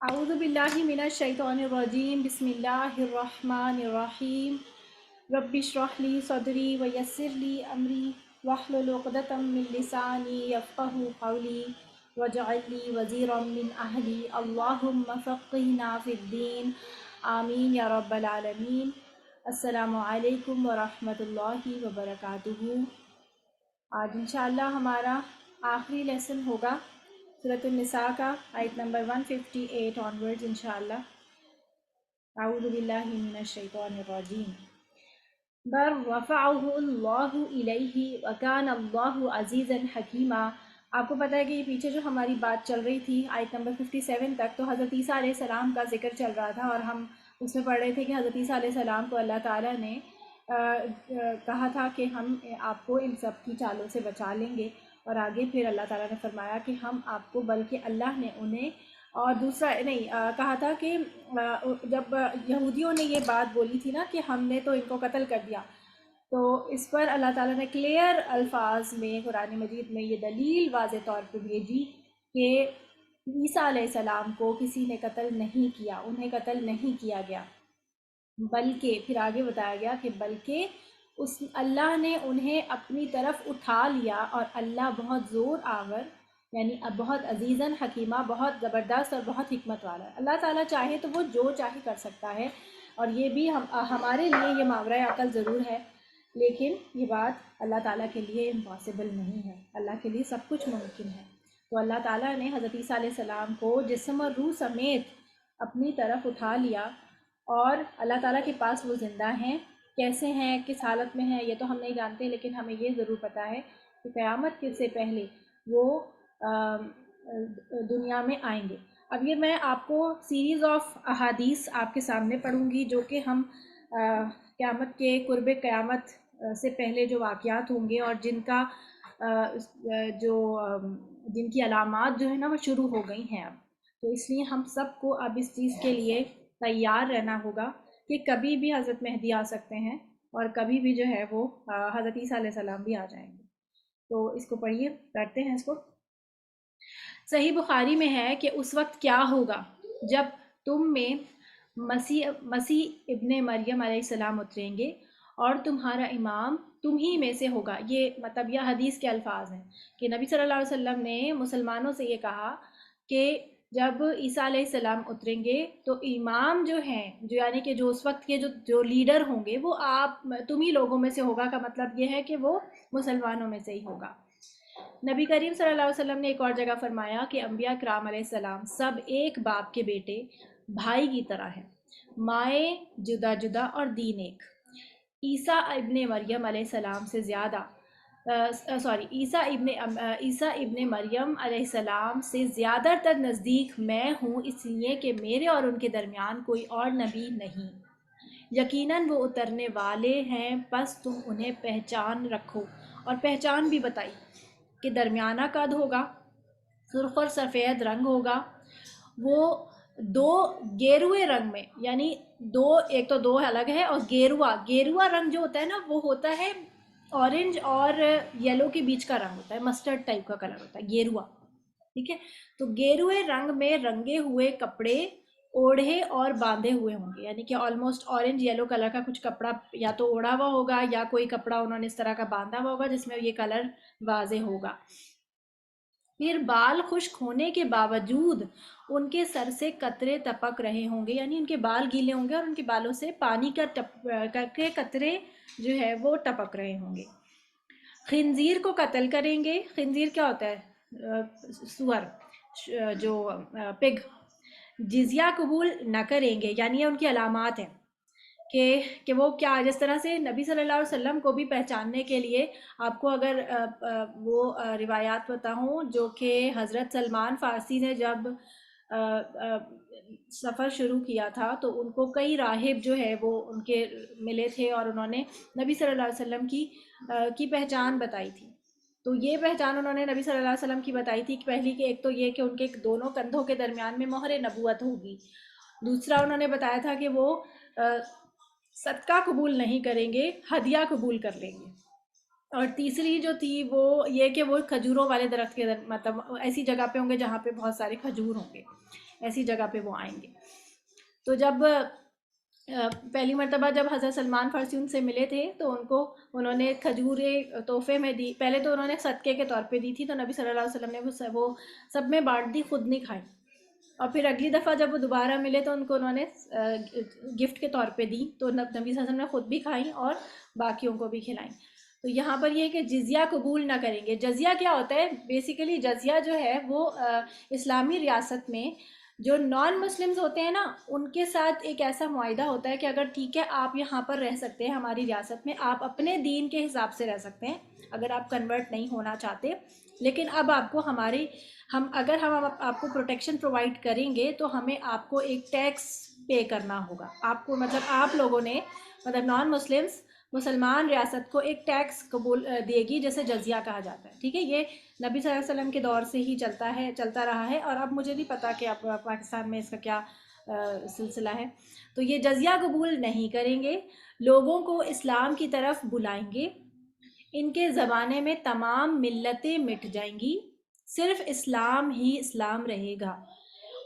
اعوذ باللہ من الشیطان الرجیم بسم اللہ الرحمن الرحیم رب اشرح لی صدری ویسر لی امری واحلل عقدۃ من لسانی یفقہوا قولی واجعل لی وزیرا من اہلی اللہم فقہنا فی الدین آمین یا رب العالمین۔ السلام علیکم ورحمۃ اللہ وبرکاتہ۔ آج انشاءاللہ ہمارا آخری لیسن ہوگا سورۃ النساء کا، آیت نمبر 158 آنورڈز انشاءاللہ۔ اعوذ باللہ من الشیطان الرجیم بل رفعہ اللہ الیہ وکان اللہ عزیزا حکیما۔ آپ کو پتہ ہے کہ یہ پیچھے جو ہماری بات چل رہی تھی آیت نمبر 57 تک، تو حضرت عیسیٰ علیہ السلام کا ذکر چل رہا تھا، اور ہم اس میں پڑھ رہے تھے کہ حضرت عیسیٰ علیہ السلام کو اللہ تعالیٰ نے کہا تھا کہ ہم آپ کو ان سب کی چالوں سے بچا لیں گے، اور آگے پھر اللہ تعالیٰ نے فرمایا کہ ہم آپ کو، بلکہ اللہ نے انہیں، اور دوسرا نہیں کہا تھا کہ جب یہودیوں نے یہ بات بولی تھی نا کہ ہم نے تو ان کو قتل کر دیا، تو اس پر اللہ تعالیٰ نے کلیئر الفاظ میں قرآن مجید میں یہ دلیل واضح طور پہ بھیجی کہ عیسیٰ علیہ السلام کو کسی نے قتل نہیں کیا، انہیں قتل نہیں کیا گیا، بلکہ پھر آگے بتایا گیا کہ بلکہ اللہ نے انہیں اپنی طرف اٹھا لیا، اور اللہ بہت زور آور، یعنی اب بہت عزیزاً حکیمہ، بہت زبردست اور بہت حکمت والا ہے۔ اللہ تعالیٰ چاہے تو وہ جو چاہے کر سکتا ہے، اور یہ بھی ہمارے لیے یہ ماورۂ عقل ضرور ہے، لیکن یہ بات اللہ تعالیٰ کے لیے امپاسبل نہیں ہے، اللہ کے لیے سب کچھ ممکن ہے۔ تو اللہ تعالیٰ نے حضرت عیسیٰ علیہ السلام کو جسم اور روح سمیت اپنی طرف اٹھا لیا، اور اللہ تعالیٰ کے پاس وہ زندہ ہیں۔ کیسے ہیں، کس حالت میں ہیں، یہ تو ہم نہیں جانتے، لیکن ہمیں یہ ضرور پتہ ہے کہ قیامت سے پہلے وہ دنیا میں آئیں گے۔ اب یہ میں آپ کو سیریز آف احادیث آپ کے سامنے پڑھوں گی، جو کہ ہم قیامت کے قرب قیامت سے پہلے جو واقعات ہوں گے، اور جن کی علامات جو ہے نا وہ شروع ہو گئی ہیں اب، تو اس لیے ہم سب کو اب اس چیز کے لیے تیار رہنا ہوگا کہ کبھی بھی حضرت مہدی آ سکتے ہیں، اور کبھی بھی جو ہے وہ حضرت عیسیٰ علیہ السلام بھی آ جائیں گے۔ تو اس کو پڑھیے، پڑھتے ہیں اس کو۔ صحیح بخاری میں ہے کہ اس وقت کیا ہوگا جب تم میں مسیح ابن مریم علیہ السلام اتریں گے، اور تمہارا امام تم ہی میں سے ہوگا۔ یہ مطلب یہ حدیث کے الفاظ ہیں کہ نبی صلی اللہ علیہ وسلم نے مسلمانوں سے یہ کہا کہ جب عیسیٰ علیہ السلام اتریں گے تو امام جو ہیں، جو یعنی کہ جو اس وقت کے جو لیڈر ہوں گے، وہ تم ہی لوگوں میں سے ہوگا، کا مطلب یہ ہے کہ وہ مسلمانوں میں سے ہی ہوگا۔ نبی کریم صلی اللہ علیہ وسلم نے ایک اور جگہ فرمایا کہ انبیاء کرام علیہ السلام سب ایک باپ کے بیٹے، بھائی کی طرح ہیں، مائیں جدا جدا اور دین ایک۔ عیسیٰ ابن مریم علیہ السلام سے زیادہ عیسیٰ ابن مریم علیہ السلام سے زیادہ تر نزدیک میں ہوں، اس لیے کہ میرے اور ان کے درمیان کوئی اور نبی نہیں، یقیناً وہ اترنے والے ہیں، پس تم انہیں پہچان رکھو۔ اور پہچان بھی بتائی کہ درمیانہ قد ہوگا، سرخ اور سفید رنگ ہوگا، وہ دو گیروے رنگ میں، یعنی ایک تو دو الگ ہے، اور گیروا رنگ جو ہوتا ہے نا، وہ ہوتا ہے اورنج اور یلو کے بیچ کا رنگ ہوتا ہے، مسٹرڈ ٹائپ کا کلر ہوتا ہے گیروا، ٹھیک ہے۔ تو گیروے رنگ میں رنگے ہوئے کپڑے اوڑھے اور باندھے ہوئے ہوں گے، یعنی کہ آلموسٹ اورنج یلو کلر کا کچھ کپڑا یا تو اوڑھا ہوا ہوگا، یا کوئی کپڑا انہوں نے اس طرح کا باندھا ہوا ہوگا جس میں یہ کلر واضح ہوگا۔ پھر بال خشک ہونے کے باوجود ان کے سر سے قطرے ٹپک رہے ہوں گے، یعنی ان کے بال گیلے ہوں گے اور ان کے بالوں سے پانی کے قطرے جو ہے وہ ٹپک رہے ہوں گے۔ خنزیر کو قتل کریں گے۔ خنزیر کیا ہوتا ہے؟ سور، جو پگ۔ جزیہ قبول نہ کریں گے، یعنی یہ ان کی علامات ہیں کہ وہ کیا، جس طرح سے نبی صلی اللہ علیہ وسلم کو بھی پہچاننے کے لیے آپ کو اگر وہ روایات بتاؤں جو کہ حضرت سلمان فارسی نے جب سفر شروع کیا تھا تو ان کو کئی راہب جو ہے وہ ان کے ملے تھے، اور انہوں نے نبی صلی اللہ علیہ وسلم کی پہچان بتائی تھی۔ تو یہ پہچان انہوں نے نبی صلی اللہ علیہ وسلم کی بتائی تھی کہ پہلی کہ ایک تو یہ کہ ان کے دونوں کندھوں کے درمیان میں مہر نبوت ہوگی، دوسرا انہوں نے بتایا تھا کہ وہ صدقہ قبول نہیں کریں گے، ہدیہ قبول کر لیں گے۔ اور تیسری جو تھی وہ یہ کہ وہ کھجوروں والے درخت کے مطلب ایسی جگہ پہ ہوں گے جہاں پہ بہت سارے کھجور ہوں گے، ایسی جگہ پہ وہ آئیں گے۔ تو جب پہلی مرتبہ جب حضرت سلمان فارسی ان سے ملے تھے تو انہوں نے کھجوریں تحفے میں دی۔ پہلے تو انہوں نے صدقے کے طور پہ دی تھی، تو نبی صلی اللہ علیہ وسلم نے وہ سب میں بانٹ دی، خود نہیں کھائی۔ اور پھر اگلی دفعہ جب وہ دوبارہ ملے تو انہوں نے گفٹ کے طور پہ دی، تو نبی صلی اللہ علیہ وسلم نے خود بھی کھائیں اور باقیوں کو بھی کھلائیں۔ تو یہاں پر یہ کہ جزیہ قبول نہ کریں گے۔ جزیہ کیا ہوتا ہے؟ بیسیکلی جزیہ جو ہے وہ اسلامی ریاست میں جو نان مسلمز ہوتے ہیں نا، ان کے ساتھ ایک ایسا معاہدہ ہوتا ہے کہ اگر ٹھیک ہے آپ یہاں پر رہ سکتے ہیں ہماری ریاست میں، آپ اپنے دین کے حساب سے رہ سکتے ہیں اگر آپ کنورٹ نہیں ہونا چاہتے، لیکن اب آپ کو اگر ہم آپ کو پروٹیکشن پرووائڈ کریں گے تو ہمیں آپ کو ایک ٹیکس پے کرنا ہوگا۔ آپ کو مطلب آپ لوگوں نے مطلب نان مسلمز مسلمان ریاست کو ایک ٹیکس قبول دے گی جسے جزیہ کہا جاتا ہے، ٹھیک ہے؟ یہ نبی صلی اللہ علیہ وسلم کے دور سے ہی چلتا رہا ہے، اور اب مجھے نہیں پتا کہ اب پاکستان میں اس کا کیا سلسلہ ہے۔ تو یہ جزیہ قبول نہیں کریں گے، لوگوں کو اسلام کی طرف بلائیں گے، ان کے زمانے میں تمام ملتیں مٹ جائیں گی، صرف اسلام ہی اسلام رہے گا۔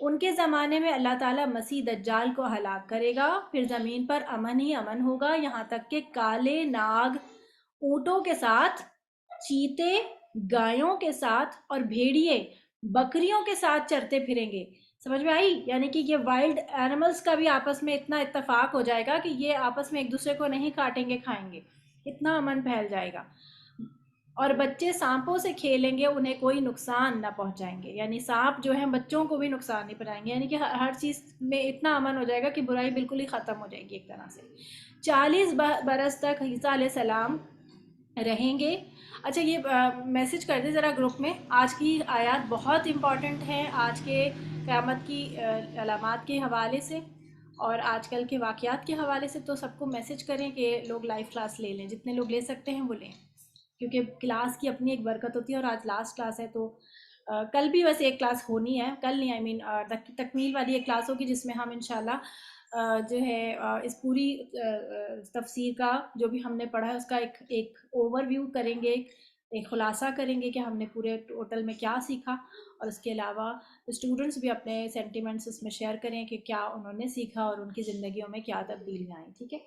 ان کے زمانے میں اللہ تعالیٰ مسیح دجال کو ہلاک کرے گا، پھر زمین پر امن ہی امن ہوگا، یہاں تک کہ کالے ناگ اونٹوں کے ساتھ، چیتے گایوں کے ساتھ اور بھیڑیے بکریوں کے ساتھ چرتے پھریں گے۔ سمجھ میں آئی؟ یعنی کہ یہ وائلڈ اینیملز کا بھی آپس میں اتنا اتفاق ہو جائے گا کہ یہ آپس میں ایک دوسرے کو نہیں کاٹیں گے کھائیں گے، اتنا امن پھیل جائے گا۔ اور بچے سانپوں سے کھیلیں گے، انہیں کوئی نقصان نہ پہنچائیں گے، یعنی سانپ جو ہیں بچوں کو بھی نقصان نہیں پہنچائیں گے، یعنی کہ ہر چیز میں اتنا امن ہو جائے گا کہ برائی بالکل ہی ختم ہو جائے گی ایک طرح سے۔ 40 برس تک عیسیٰ علیہ السلام رہیں گے۔ اچھا یہ میسج کر دیں ذرا گروپ میں، آج کی آیات بہت امپورٹنٹ ہے آج کے قیامت کی علامات کے حوالے سے اور آج کل کے واقعات کے حوالے سے، تو سب کو میسج کریں کہ لوگ لائیو کلاس لے لیں، جتنے لوگ لے سکتے ہیں وہ لیں، کیونکہ کلاس کی اپنی ایک برکت ہوتی ہے۔ اور آج لاسٹ کلاس ہے تو کل بھی ویسے ایک کلاس ہونی ہے، کل نہیں آئی مین تکمیل والی ایک کلاس ہوگی جس میں ہم انشاءاللہ جو ہے اس پوری تفسیر کا جو بھی ہم نے پڑھا ہے اس کا ایک اوور ویو کریں گے، ایک خلاصہ کریں گے کہ ہم نے پورے ٹوٹل میں کیا سیکھا، اور اس کے علاوہ اسٹوڈنٹس بھی اپنے سینٹیمنٹس اس میں شیئر کریں کہ کیا انہوں نے سیکھا اور ان کی زندگیوں میں کیا تبدیلیاں آئیں، ٹھیک ہے؟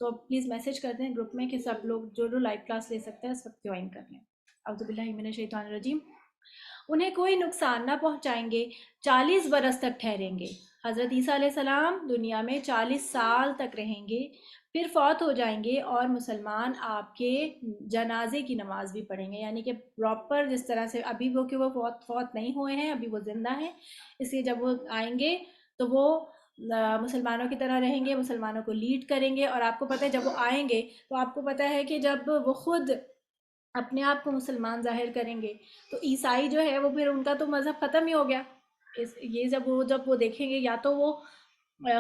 تو پلیز میسج کر دیں گروپ میں کہ سب لوگ جو لائیو کلاس لے سکتے ہیں اس وقت جوائن کر لیں۔ اعوذ باللہ من الشیطان الرجیم۔ انہیں کوئی نقصان نہ پہنچائیں گے، 40 برس تک ٹھہریں گے۔ حضرت عیسیٰ علیہ السلام دنیا میں 40 سال تک رہیں گے، پھر فوت ہو جائیں گے، اور مسلمان آپ کے جنازے کی نماز بھی پڑھیں گے، یعنی کہ پراپر جس طرح سے ابھی وہ کہ وہ فوت نہیں ہوئے ہیں، ابھی وہ زندہ ہیں، اس لیے جب وہ آئیں گے تو وہ مسلمانوں کی طرح رہیں گے، مسلمانوں کو لیڈ کریں گے۔ اور آپ کو پتہ ہے جب وہ آئیں گے تو آپ کو پتہ ہے کہ جب وہ خود اپنے آپ کو مسلمان ظاہر کریں گے تو عیسائی جو ہے وہ پھر ان کا تو مذہب ختم ہی ہو گیا۔ یہ جب وہ دیکھیں گے یا تو وہ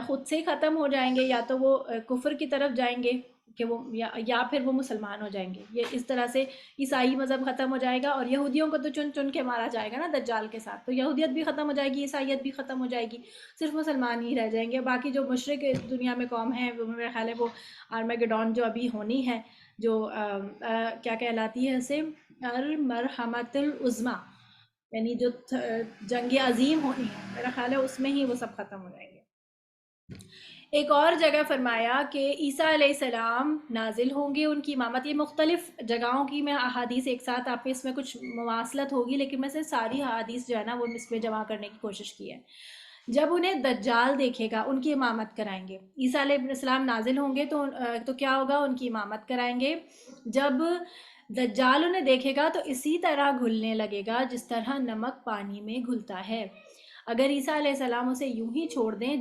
خود سے ہی ختم ہو جائیں گے یا تو وہ کفر کی طرف جائیں گے کہ وہ یا پھر وہ مسلمان ہو جائیں گے۔ یہ اس طرح سے عیسائی مذہب ختم ہو جائے گا، اور یہودیوں کو تو چن چن کے مارا جائے گا نا دجال کے ساتھ، تو یہودیت بھی ختم ہو جائے گی، عیسائیت بھی ختم ہو جائے گی، صرف مسلمان ہی رہ جائیں گے۔ باقی جو مشرک اس دنیا میں قوم ہیں وہ میرا خیال ہے وہ آرمیگڈون جو ابھی ہونی ہے، جو کیا کہلاتی ہے اسے، المرحمۃ العظمیٰ، یعنی جو جنگ عظیم ہونی ہے، میرا خیال ہے اس میں ہی وہ سب ختم ہو جائیں گے۔ ایک اور جگہ فرمایا کہ عیسیٰ علیہ السلام نازل ہوں گے، ان کی امامت، یہ مختلف جگہوں کی میں احادیث ایک ساتھ آپ اس میں کچھ مواصلت ہوگی، لیکن میں سے ساری احادیث جو ہے نا وہ اس میں جمع کرنے کی کوشش کی ہے۔ جب انہیں دجال دیکھے گا ان کی امامت کرائیں گے۔ عیسیٰ علیہ السلام نازل ہوں گے تو کیا ہوگا؟ ان کی امامت کرائیں گے۔ جب دجال انہیں دیکھے گا تو اسی طرح گھلنے لگے گا جس طرح نمک پانی میں گھلتا ہے۔ اگر عیسیٰ علیہ السلام اسے یوں ہی چھوڑ دیں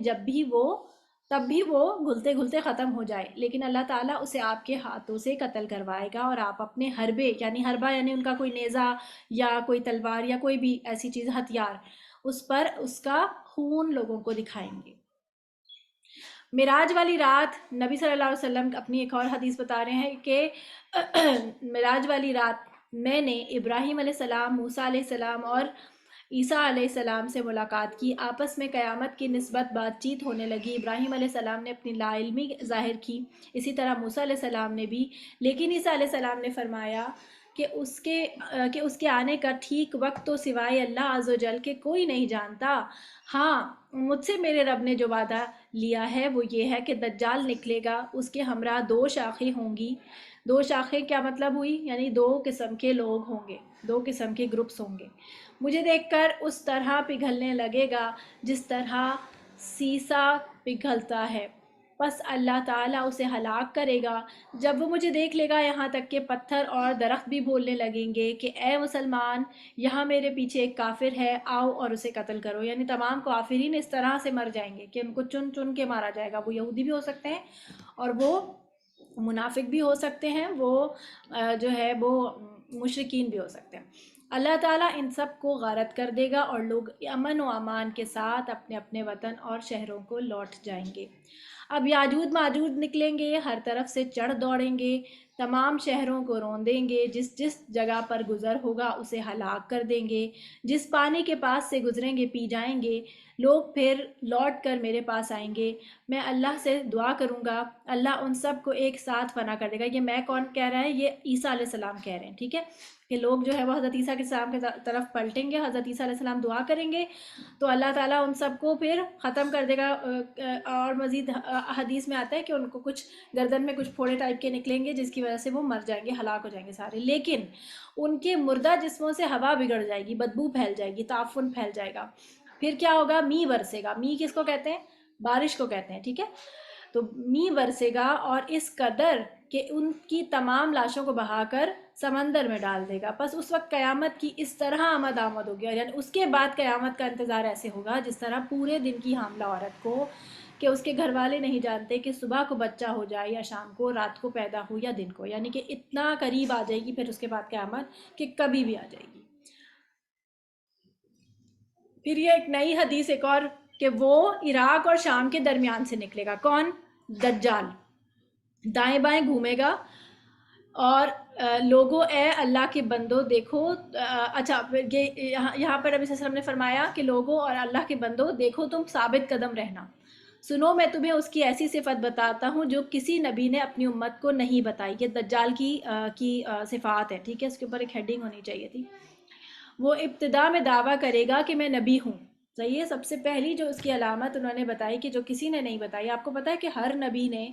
تب بھی وہ گھلتے گھلتے ختم ہو جائے، لیکن اللہ تعالیٰ اسے آپ کے ہاتھوں سے قتل کروائے گا، اور آپ اپنے حربے حربہ یعنی ان کا کوئی نیزہ یا کوئی تلوار یا کوئی بھی ایسی چیز ہتھیار، اس پر اس کا خون لوگوں کو دکھائیں گے۔ معراج والی رات نبی صلی اللہ علیہ وسلم اپنی ایک اور حدیث بتا رہے ہیں کہ معراج والی رات میں نے ابراہیم علیہ السلام، موسیٰ علیہ السلام اور عیسیٰ علیہ السلام سے ملاقات کی، آپس میں قیامت کی نسبت بات چیت ہونے لگی۔ ابراہیم علیہ السلام نے اپنی لا علمی ظاہر کی، اسی طرح موسیٰ علیہ السلام نے بھی، لیکن عیسیٰ علیہ السلام نے فرمایا کہ اس کے آنے کا ٹھیک وقت تو سوائے اللہ عز و جل کے کوئی نہیں جانتا۔ ہاں، مجھ سے میرے رب نے جو وعدہ لیا ہے وہ یہ ہے کہ دجال نکلے گا، اس کے ہمراہ 2 شاخیں ہوں گی۔ 2 شاخیں کیا مطلب ہوئی؟ یعنی 2 قسم کے لوگ ہوں گے، 2 قسم کے گروپس ہوں گے۔ مجھے دیکھ کر اس طرح پگھلنے لگے گا جس طرح سیسا پگھلتا ہے، پس اللہ تعالیٰ اسے ہلاک کرے گا۔ جب وہ مجھے دیکھ لے گا، یہاں تک کہ پتھر اور درخت بھی بولنے لگیں گے کہ اے مسلمان، یہاں میرے پیچھے ایک کافر ہے، آؤ اور اسے قتل کرو۔ یعنی تمام کافرین اس طرح سے مر جائیں گے کہ ان کو چن چن کے مارا جائے گا۔ وہ یہودی بھی ہو سکتے ہیں اور وہ منافق بھی ہو سکتے ہیں، وہ جو ہے وہ مشرکین بھی ہو سکتے ہیں۔ اللہ تعالیٰ ان سب کو غارت کر دے گا اور لوگ امن و امان کے ساتھ اپنے اپنے وطن اور شہروں کو لوٹ جائیں گے۔ اب یاجوج ماجوج نکلیں گے، ہر طرف سے چڑھ دوڑیں گے، تمام شہروں کو روندیں گے، جس جس جگہ پر گزر ہوگا اسے ہلاک کر دیں گے، جس پانی کے پاس سے گزریں گے پی جائیں گے۔ لوگ پھر لوٹ کر میرے پاس آئیں گے، میں اللہ سے دعا کروں گا، اللہ ان سب کو ایک ساتھ فنا کر دے گا۔ یہ میں کون کہہ رہا ہے؟ یہ عیسیٰ علیہ السلام کہہ رہے ہیں، ٹھیک ہے، کہ لوگ جو ہے وہ حضرت عیسیٰ کے السلام کی طرف پلٹیں گے، حضرت عیسیٰ علیہ السلام دعا کریں گے تو اللہ تعالیٰ ان سب کو پھر ختم کر دے گا۔ اور مزید حدیث میں آتا ہے کہ ان کو کچھ گردن میں کچھ پھوڑے ٹائپ کے نکلیں گے جس کی وجہ سے وہ مر جائیں گے، ہلاک ہو جائیں گے سارے، لیکن ان کے مردہ جسموں سے ہوا بگڑ جائے گی، بدبو پھیل جائے گی، تعفن پھیل جائے گا۔ پھر کیا ہوگا؟ می برسے گا۔ می کس کو کہتے ہیں؟ بارش کو کہتے ہیں، ٹھیک ہے، تو می برسے گا اور اس قدر کہ ان کی تمام لاشوں کو بہا کر سمندر میں ڈال دے گا۔ پس اس وقت قیامت کی اس طرح آمد ہوگی، یعنی اس کے بعد قیامت کا انتظار ایسے ہوگا جس طرح پورے دن کی حاملہ عورت کو کہ اس کے گھر والے نہیں جانتے کہ صبح کو بچہ ہو جائے یا شام کو، رات کو پیدا ہو یا دن کو، یعنی کہ اتنا قریب آ جائے گی پھر اس کے بعد قیامت کہ کبھی بھی آ جائے گی۔ پھر یہ ایک نئی حدیث ایک اور کہ وہ عراق اور شام کے درمیان سے نکلے گا۔ کون؟ دجال دائیں بائیں گھومے گا اور لوگوں اے اللہ کے بندو دیکھو، اچھا یہ یہاں پر نبی صلی اللہ علیہ وسلم نے فرمایا کہ لوگوں اور اللہ کے بندو دیکھو تم ثابت قدم رہنا، سنو میں تمہیں اس کی ایسی صفت بتاتا ہوں جو کسی نبی نے اپنی امت کو نہیں بتائی۔ یہ دجال کی صفات ہے، ٹھیک ہے، اس کے اوپر ایک ہیڈنگ ہونی چاہیے تھی۔ وہ ابتدا میں دعویٰ کرے گا کہ میں نبی ہوں، صحیح ہے، سب سے پہلی جو اس کی علامت انہوں نے بتائی کہ جو کسی نے نہیں بتائی۔ آپ کو پتہ ہے کہ ہر نبی نے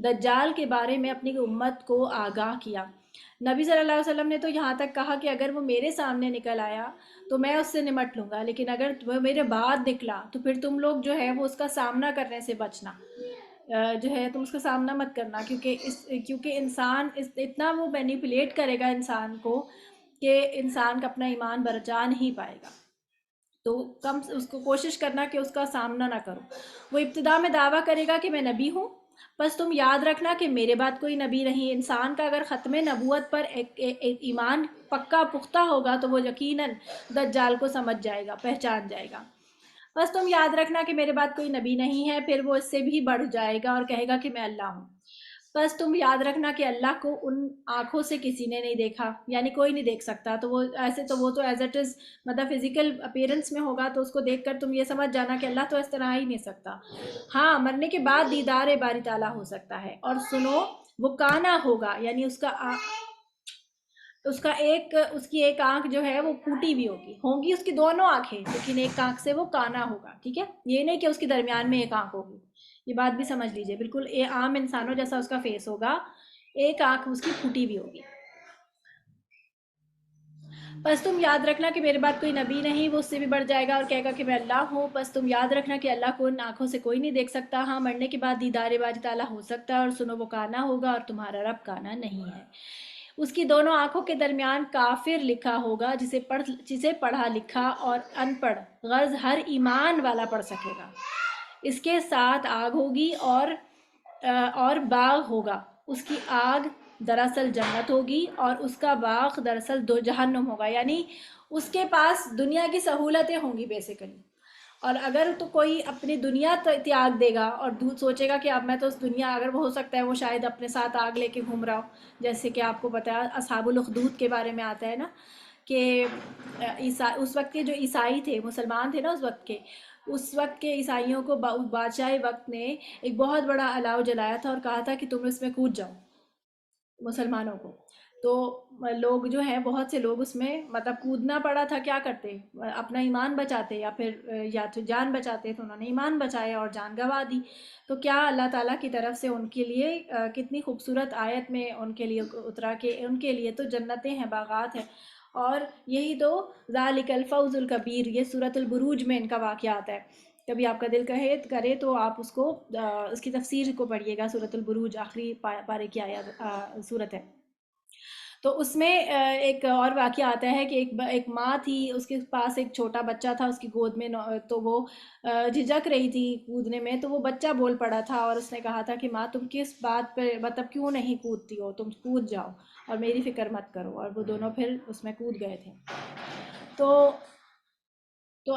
دجال کے بارے میں اپنی امت کو آگاہ کیا۔ نبی صلی اللہ علیہ وسلم نے تو یہاں تک کہا کہ اگر وہ میرے سامنے نکل آیا تو میں اس سے نمٹ لوں گا، لیکن اگر وہ میرے بعد نکلا تو پھر تم لوگ جو ہے وہ اس کا سامنا کرنے سے بچنا، جو ہے تم اس کا سامنا مت کرنا، کیونکہ انسان اتنا وہ مینیپولیٹ کرے گا انسان کو کہ انسان کا اپنا ایمان بچا نہیں پائے گا، تو کم اس کو کوشش کرنا کہ اس کا سامنا نہ کرو۔ وہ ابتدا میں دعویٰ کرے گا کہ میں نبی ہوں، بس تم یاد رکھنا کہ میرے بعد کوئی نبی نہیں۔ انسان کا اگر ختم نبوت پر ایک ایمان پکا پختہ ہوگا تو وہ یقیناً دجال کو سمجھ جائے گا، پہچان جائے گا۔ بس تم یاد رکھنا کہ میرے بعد کوئی نبی نہیں ہے، پھر وہ اس سے بھی بڑھ جائے گا اور کہے گا کہ میں اللہ ہوں۔ بس تم یاد رکھنا کہ اللہ کو ان آنکھوں سے کسی نے نہیں دیکھا، یعنی کوئی نہیں دیکھ سکتا، تو وہ ایسے تو وہ تو ایز اٹ از مطلب فزیکل اپیرنس میں ہوگا، تو اس کو دیکھ کر تم یہ سمجھ جانا کہ اللہ تو اس طرح ہی نہیں سکتا۔ ہاں، مرنے کے بعد دیدار باری تعالیٰ ہو سکتا ہے۔ اور سنو، وہ کانا ہوگا، یعنی اس کی ایک آنکھ جو ہے وہ پھوٹی بھی ہوں گی اس کی دونوں آنکھیں، لیکن ایک آنکھ سے وہ کانا ہوگا، ٹھیک ہے، یہ نہیں کہ اس کے درمیان میں ایک آنکھ ہوگی، یہ بات بھی سمجھ لیجئے، بالکل عام انسانوں جیسا اس کا فیس ہوگا، ایک آنکھ اس کی پھوٹی بھی ہوگی۔ بس تم یاد رکھنا کہ میرے بعد کوئی نبی نہیں، وہ اس سے بھی بڑھ جائے گا اور کہے گا کہ میں اللہ ہوں۔ بس تم یاد رکھنا کہ اللہ کو ان آنکھوں سے کوئی نہیں دیکھ سکتا، ہاں مرنے کے بعد دیدار باری تعالیٰ ہو سکتا ہے، اور سنو وہ کانا ہوگا اور تمہارا رب کانا نہیں ہے۔ اس کی دونوں آنکھوں کے درمیان کافر لکھا ہوگا، جسے پڑھا لکھا اور ان پڑھ غرض ہر ایمان والا پڑھ سکے گا۔ اس کے ساتھ آگ ہوگی اور باغ ہوگا، اس کی آگ دراصل جنت ہوگی اور اس کا باغ دراصل دو جہنم ہوگا، یعنی اس کے پاس دنیا کی سہولتیں ہوں گی بیسیکلی، اور اگر تو کوئی اپنی دنیا تیاگ دے گا اور سوچے گا کہ اب میں تو اس دنیا، اگر وہ ہو سکتا ہے وہ شاید اپنے ساتھ آگ لے کے گھوم رہا ہو، جیسے کہ آپ کو پتہ ہے اصحاب الاخدود کے بارے میں آتا ہے نا کہ اس وقت کے جو عیسائی تھے، مسلمان تھے نا اس وقت کے عیسائیوں کو بادشاہ وقت نے ایک بہت بڑا الاؤ جلایا تھا اور کہا تھا کہ تم اس میں کود جاؤ، مسلمانوں کو. تو لوگ جو ہیں، بہت سے لوگ اس میں مطلب کودنا پڑا تھا. کیا کرتے؟ اپنا ایمان بچاتے، یا پھر یا تو جان بچاتے. تو انہوں نے ایمان بچایا اور جان گنوا دی. تو کیا اللہ تعالیٰ کی طرف سے ان کے لیے کتنی خوبصورت آیت میں ان کے لیے اترا کہ ان کے لیے تو جنتیں ہیں، باغات ہیں. اور یہی تو ذالک الفوز الکبیر، یہ سورۃ البروج میں ان کا واقعہ آتا ہے. کبھی آپ کا دل کرے تو آپ اس کو اس کی تفسیر کو پڑھیے گا. سورۃ البروج آخری پارے کی آیت سورت ہے. تو اس میں ایک اور واقعہ آتا ہے کہ ایک ماں تھی، اس کے پاس ایک چھوٹا بچہ تھا اس کی گود میں. تو وہ جھجک رہی تھی کودنے میں. تو وہ بچہ بول پڑا تھا اور اس نے کہا تھا کہ ماں تم کس بات پہ مطلب کیوں نہیں کودتی ہو، تم کود جاؤ اور میری فکر مت کرو. اور وہ دونوں پھر اس میں کود گئے تھے. تو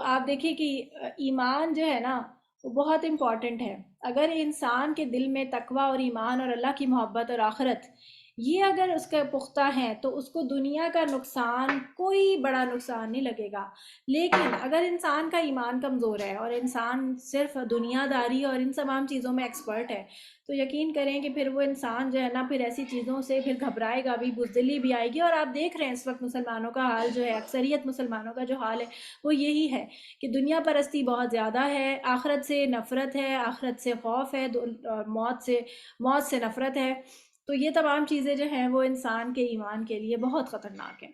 آپ دیکھیے کہ ایمان جو ہے نا وہ بہت امپورٹنٹ ہے. اگر انسان کے دل میں تقوی اور ایمان اور اللہ کی محبت اور آخرت، یہ اگر اس کا پختہ ہے، تو اس کو دنیا کا نقصان، کوئی بڑا نقصان نہیں لگے گا. لیکن اگر انسان کا ایمان کمزور ہے اور انسان صرف دنیا داری اور ان تمام چیزوں میں ایکسپرٹ ہے، تو یقین کریں کہ پھر وہ انسان جو ہے نا پھر ایسی چیزوں سے پھر گھبرائے گا بھی، بزدلی بھی آئے گی. اور آپ دیکھ رہے ہیں اس وقت مسلمانوں کا حال جو ہے، اکثریت مسلمانوں کا جو حال ہے وہ یہی ہے کہ دنیا پرستی بہت زیادہ ہے، آخرت سے نفرت ہے، آخرت سے خوف ہے، اور موت سے نفرت ہے. تو یہ تمام چیزیں جو ہیں وہ انسان کے ایمان کے لیے بہت خطرناک ہیں.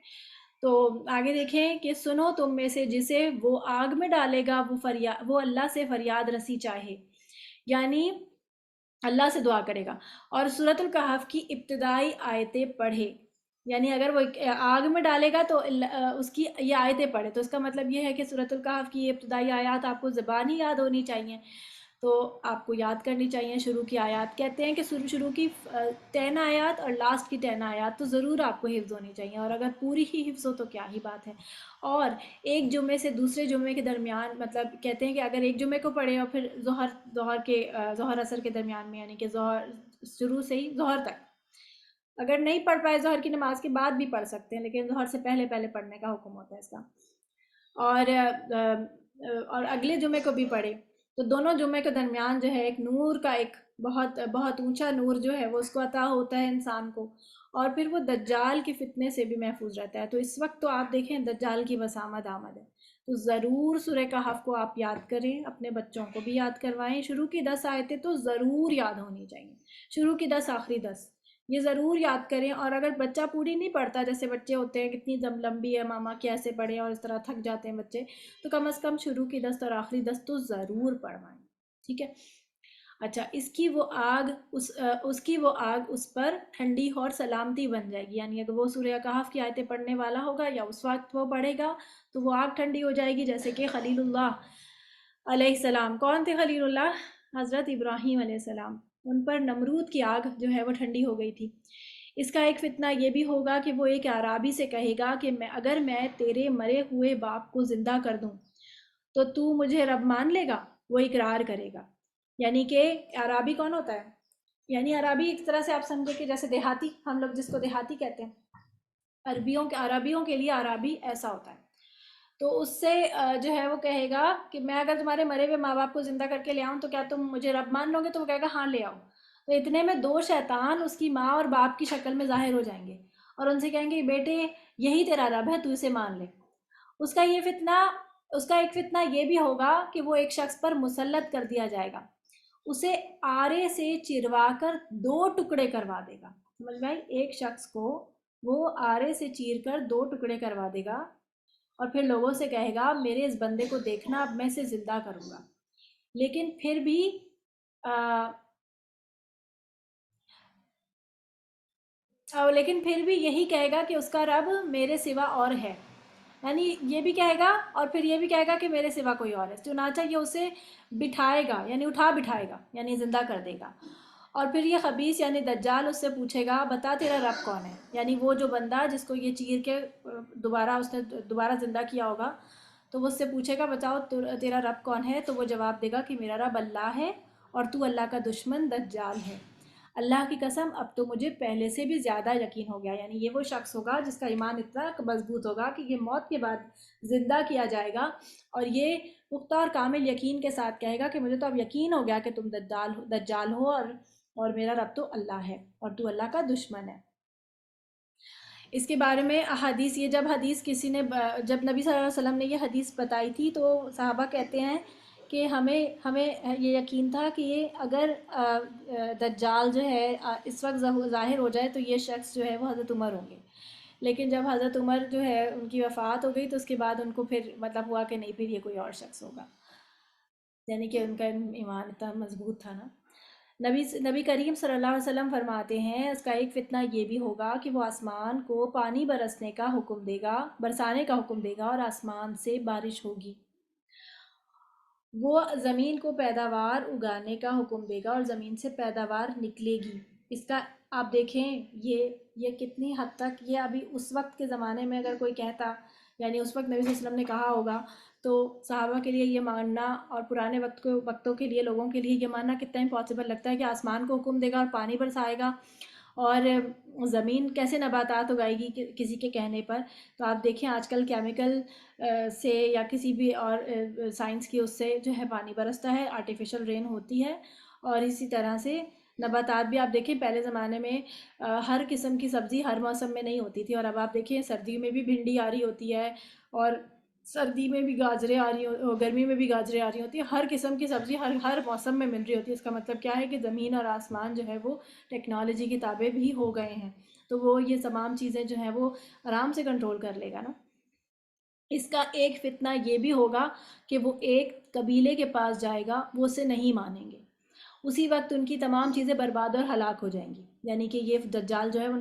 تو آگے دیکھیں کہ سنو تم میں سے جسے وہ آگ میں ڈالے گا وہ اللہ سے فریاد رسی چاہے، یعنی اللہ سے دعا کرے گا اور سورۃ الکہف کی ابتدائی آیتیں پڑھے. یعنی اگر وہ آگ میں ڈالے گا تو اس کی یہ آیتیں پڑھے. تو اس کا مطلب یہ ہے کہ سورۃ الکہف کی یہ ابتدائی آیات آپ کو زبانی یاد ہونی چاہیے. تو آپ کو یاد کرنی چاہیے شروع کی آیات. کہتے ہیں کہ شروع کی 10 آیات اور لاسٹ کی 10 آیات تو ضرور آپ کو حفظ ہونی چاہیے. اور اگر پوری ہی حفظ ہو تو کیا ہی بات ہے. اور ایک جمعے سے دوسرے جمعے کے درمیان، مطلب کہتے ہیں کہ اگر ایک جمعے کو پڑھے اور پھر ظہر اثر کے درمیان میں، یعنی کہ ظہر شروع سے ہی ظہر تک، اگر نہیں پڑھ پائے ظہر کی نماز کے بعد بھی پڑھ سکتے ہیں، لیکن ظہر سے پہلے پڑھنے کا حکم ہوتا ہے اس کا. اور اگلے جمعے کو بھی پڑھے تو دونوں جمعے کے درمیان جو ہے ایک نور کا، ایک بہت بہت اونچا نور جو ہے وہ اس کو عطا ہوتا ہے انسان کو. اور پھر وہ دجال کے فتنے سے بھی محفوظ رہتا ہے. تو اس وقت تو آپ دیکھیں دجال کی بس آمد ہے. تو ضرور سورہ کہف کو آپ یاد کریں، اپنے بچوں کو بھی یاد کروائیں. شروع کی 10 آیتیں تو ضرور یاد ہونی چاہیے، شروع کی 10 آخری 10 یہ ضرور یاد کریں. اور اگر بچہ پوری نہیں پڑھتا، جیسے بچے ہوتے ہیں کتنی لمبی ہے ماما کیسے پڑھیں اور اس طرح تھک جاتے ہیں بچے، تو کم از کم شروع کی 10 اور آخری 10 تو ضرور پڑھوائیں. ٹھیک ہے. اچھا، اس کی وہ آگ اس پر ٹھنڈی اور سلامتی بن جائے گی. یعنی اگر وہ سورہ کہف کی آیتیں پڑھنے والا ہوگا یا اس وقت وہ پڑھے گا تو وہ آگ ٹھنڈی ہو جائے گی. جیسے کہ خلیل اللہ علیہ السلام، کون تھے خلیل اللہ؟ حضرت ابراہیم علیہ السلام. ان پر نمرود کی آگ جو ہے وہ ٹھنڈی ہو گئی تھی. اس کا ایک فتنہ یہ بھی ہوگا کہ وہ ایک اعرابی سے کہے گا کہ اگر میں تیرے مرے ہوئے باپ کو زندہ کر دوں تو مجھے رب مان لے گا؟ وہ اقرار کرے گا. یعنی کہ عرابی کون ہوتا ہے؟ یعنی عرابی ایک طرح سے آپ سمجھے کہ جیسے دیہاتی، ہم لوگ جس کو دیہاتی کہتے ہیں، عربیوں کے لیے عرابی ایسا ہوتا ہے. تو اس سے جو ہے وہ کہے گا کہ میں اگر تمہارے مرے ہوئے ماں باپ کو زندہ کر کے لے آؤں تو کیا تم مجھے رب مان لو گے؟ تو وہ کہے گا ہاں لے آؤ. تو اتنے میں 2 شیطان اس کی ماں اور باپ کی شکل میں ظاہر ہو جائیں گے اور ان سے کہیں گے بیٹے یہی تیرا رب ہے، تو اسے مان لے. اس کا ایک فتنہ یہ بھی ہوگا کہ وہ ایک شخص پر مسلط کر دیا جائے گا، اسے آرے سے چروا کر 2 ٹکڑے کروا دے گا. سمجھ بھائی، ایک شخص کو وہ آرے سے چیر کر 2 ٹکڑے کروا دے گا اور پھر لوگوں سے کہے گا میرے اس بندے کو دیکھنا، اب میں اسے زندہ کروں گا. لیکن پھر بھی یہی کہے گا کہ اس کا رب میرے سوا اور ہے. یعنی یہ بھی کہے گا اور پھر یہ بھی کہے گا کہ میرے سوا کوئی اور ہے. چنانچہ یہ اسے بٹھائے گا، یعنی اٹھا بٹھائے گا، یعنی زندہ کر دے گا. اور پھر یہ خبیث یعنی دجال اس سے پوچھے گا بتا تیرا رب کون ہے؟ یعنی وہ جو بندہ جس کو یہ چیر کے اس نے دوبارہ زندہ کیا ہوگا، تو وہ اس سے پوچھے گا بتاؤ تیرا رب کون ہے؟ تو وہ جواب دے گا کہ میرا رب اللہ ہے اور تو اللہ کا دشمن دجال ہے. اللہ کی قسم اب تو مجھے پہلے سے بھی زیادہ یقین ہو گیا. یعنی یہ وہ شخص ہوگا جس کا ایمان اتنا مضبوط ہوگا کہ یہ موت کے بعد زندہ کیا جائے گا، اور یہ پختہ اور کامل یقین کے ساتھ کہے گا کہ مجھے تو اب یقین ہو گیا کہ تم دجال ہو، اور میرا رب تو اللہ ہے اور تو اللہ کا دشمن ہے. اس کے بارے میں احادیث، یہ جب حدیث کسی نے جب نبی صلی اللہ علیہ وسلم نے یہ حدیث بتائی تھی تو صحابہ کہتے ہیں کہ ہمیں یہ یقین تھا کہ یہ اگر دجال جو ہے اس وقت ظاہر ہو جائے تو یہ شخص جو ہے وہ حضرت عمر ہوں گے. لیکن جب حضرت عمر جو ہے ان کی وفات ہو گئی تو اس کے بعد ان کو پھر مطلب ہوا کہ نہیں، پھر یہ کوئی اور شخص ہوگا، یعنی کہ ان کا ایمان اتنا مضبوط تھا نا. نبی کریم صلی اللہ علیہ وسلم فرماتے ہیں اس کا ایک فتنہ یہ بھی ہوگا کہ وہ آسمان کو پانی برسانے کا حکم دے گا اور آسمان سے بارش ہوگی. وہ زمین کو پیداوار اگانے کا حکم دے گا اور زمین سے پیداوار نکلے گی. اس کا آپ دیکھیں یہ کتنی حد تک، یہ ابھی اس وقت کے زمانے میں اگر کوئی کہتا، یعنی اس وقت نبی صلی اللہ علیہ وسلم نے کہا ہوگا تو صحابہ کے لیے یہ ماننا، اور پرانے وقتوں کے لیے لوگوں کے لیے یہ ماننا کتنا امپاسبل لگتا ہے کہ آسمان کو حکم دے گا اور پانی برسائے گا اور زمین کیسے نباتات اگائے گی کسی کے کہنے پر. تو آپ دیکھیں آج کل کیمیکل سے یا کسی بھی اور سائنس کی اس سے جو ہے پانی برستا ہے، آرٹیفیشل رین ہوتی ہے. اور اسی طرح سے نباتات بھی آپ دیکھیں پہلے زمانے میں ہر قسم کی سبزی ہر موسم میں نہیں ہوتی تھی، اور اب آپ دیکھیں سردی میں بھی بھنڈی آ رہی ہوتی ہے، اور سردی میں بھی گاجریں آ رہی گرمی میں بھی گاجریں آ رہی ہوتی ہیں. ہر قسم کی سبزی ہر موسم میں مل رہی ہوتی ہے. اس کا مطلب کیا ہے کہ زمین اور آسمان جو ہے وہ ٹیکنالوجی کے تابع بھی ہو گئے ہیں، تو وہ یہ تمام چیزیں جو ہیں وہ آرام سے کنٹرول کر لے گا نا. اس کا ایک فتنہ یہ بھی ہوگا کہ وہ ایک قبیلے کے پاس جائے گا، وہ اسے نہیں مانیں گے، اسی وقت ان کی تمام چیزیں برباد اور ہلاک ہو جائیں گی. یعنی کہ یہ دجال جو ہے ان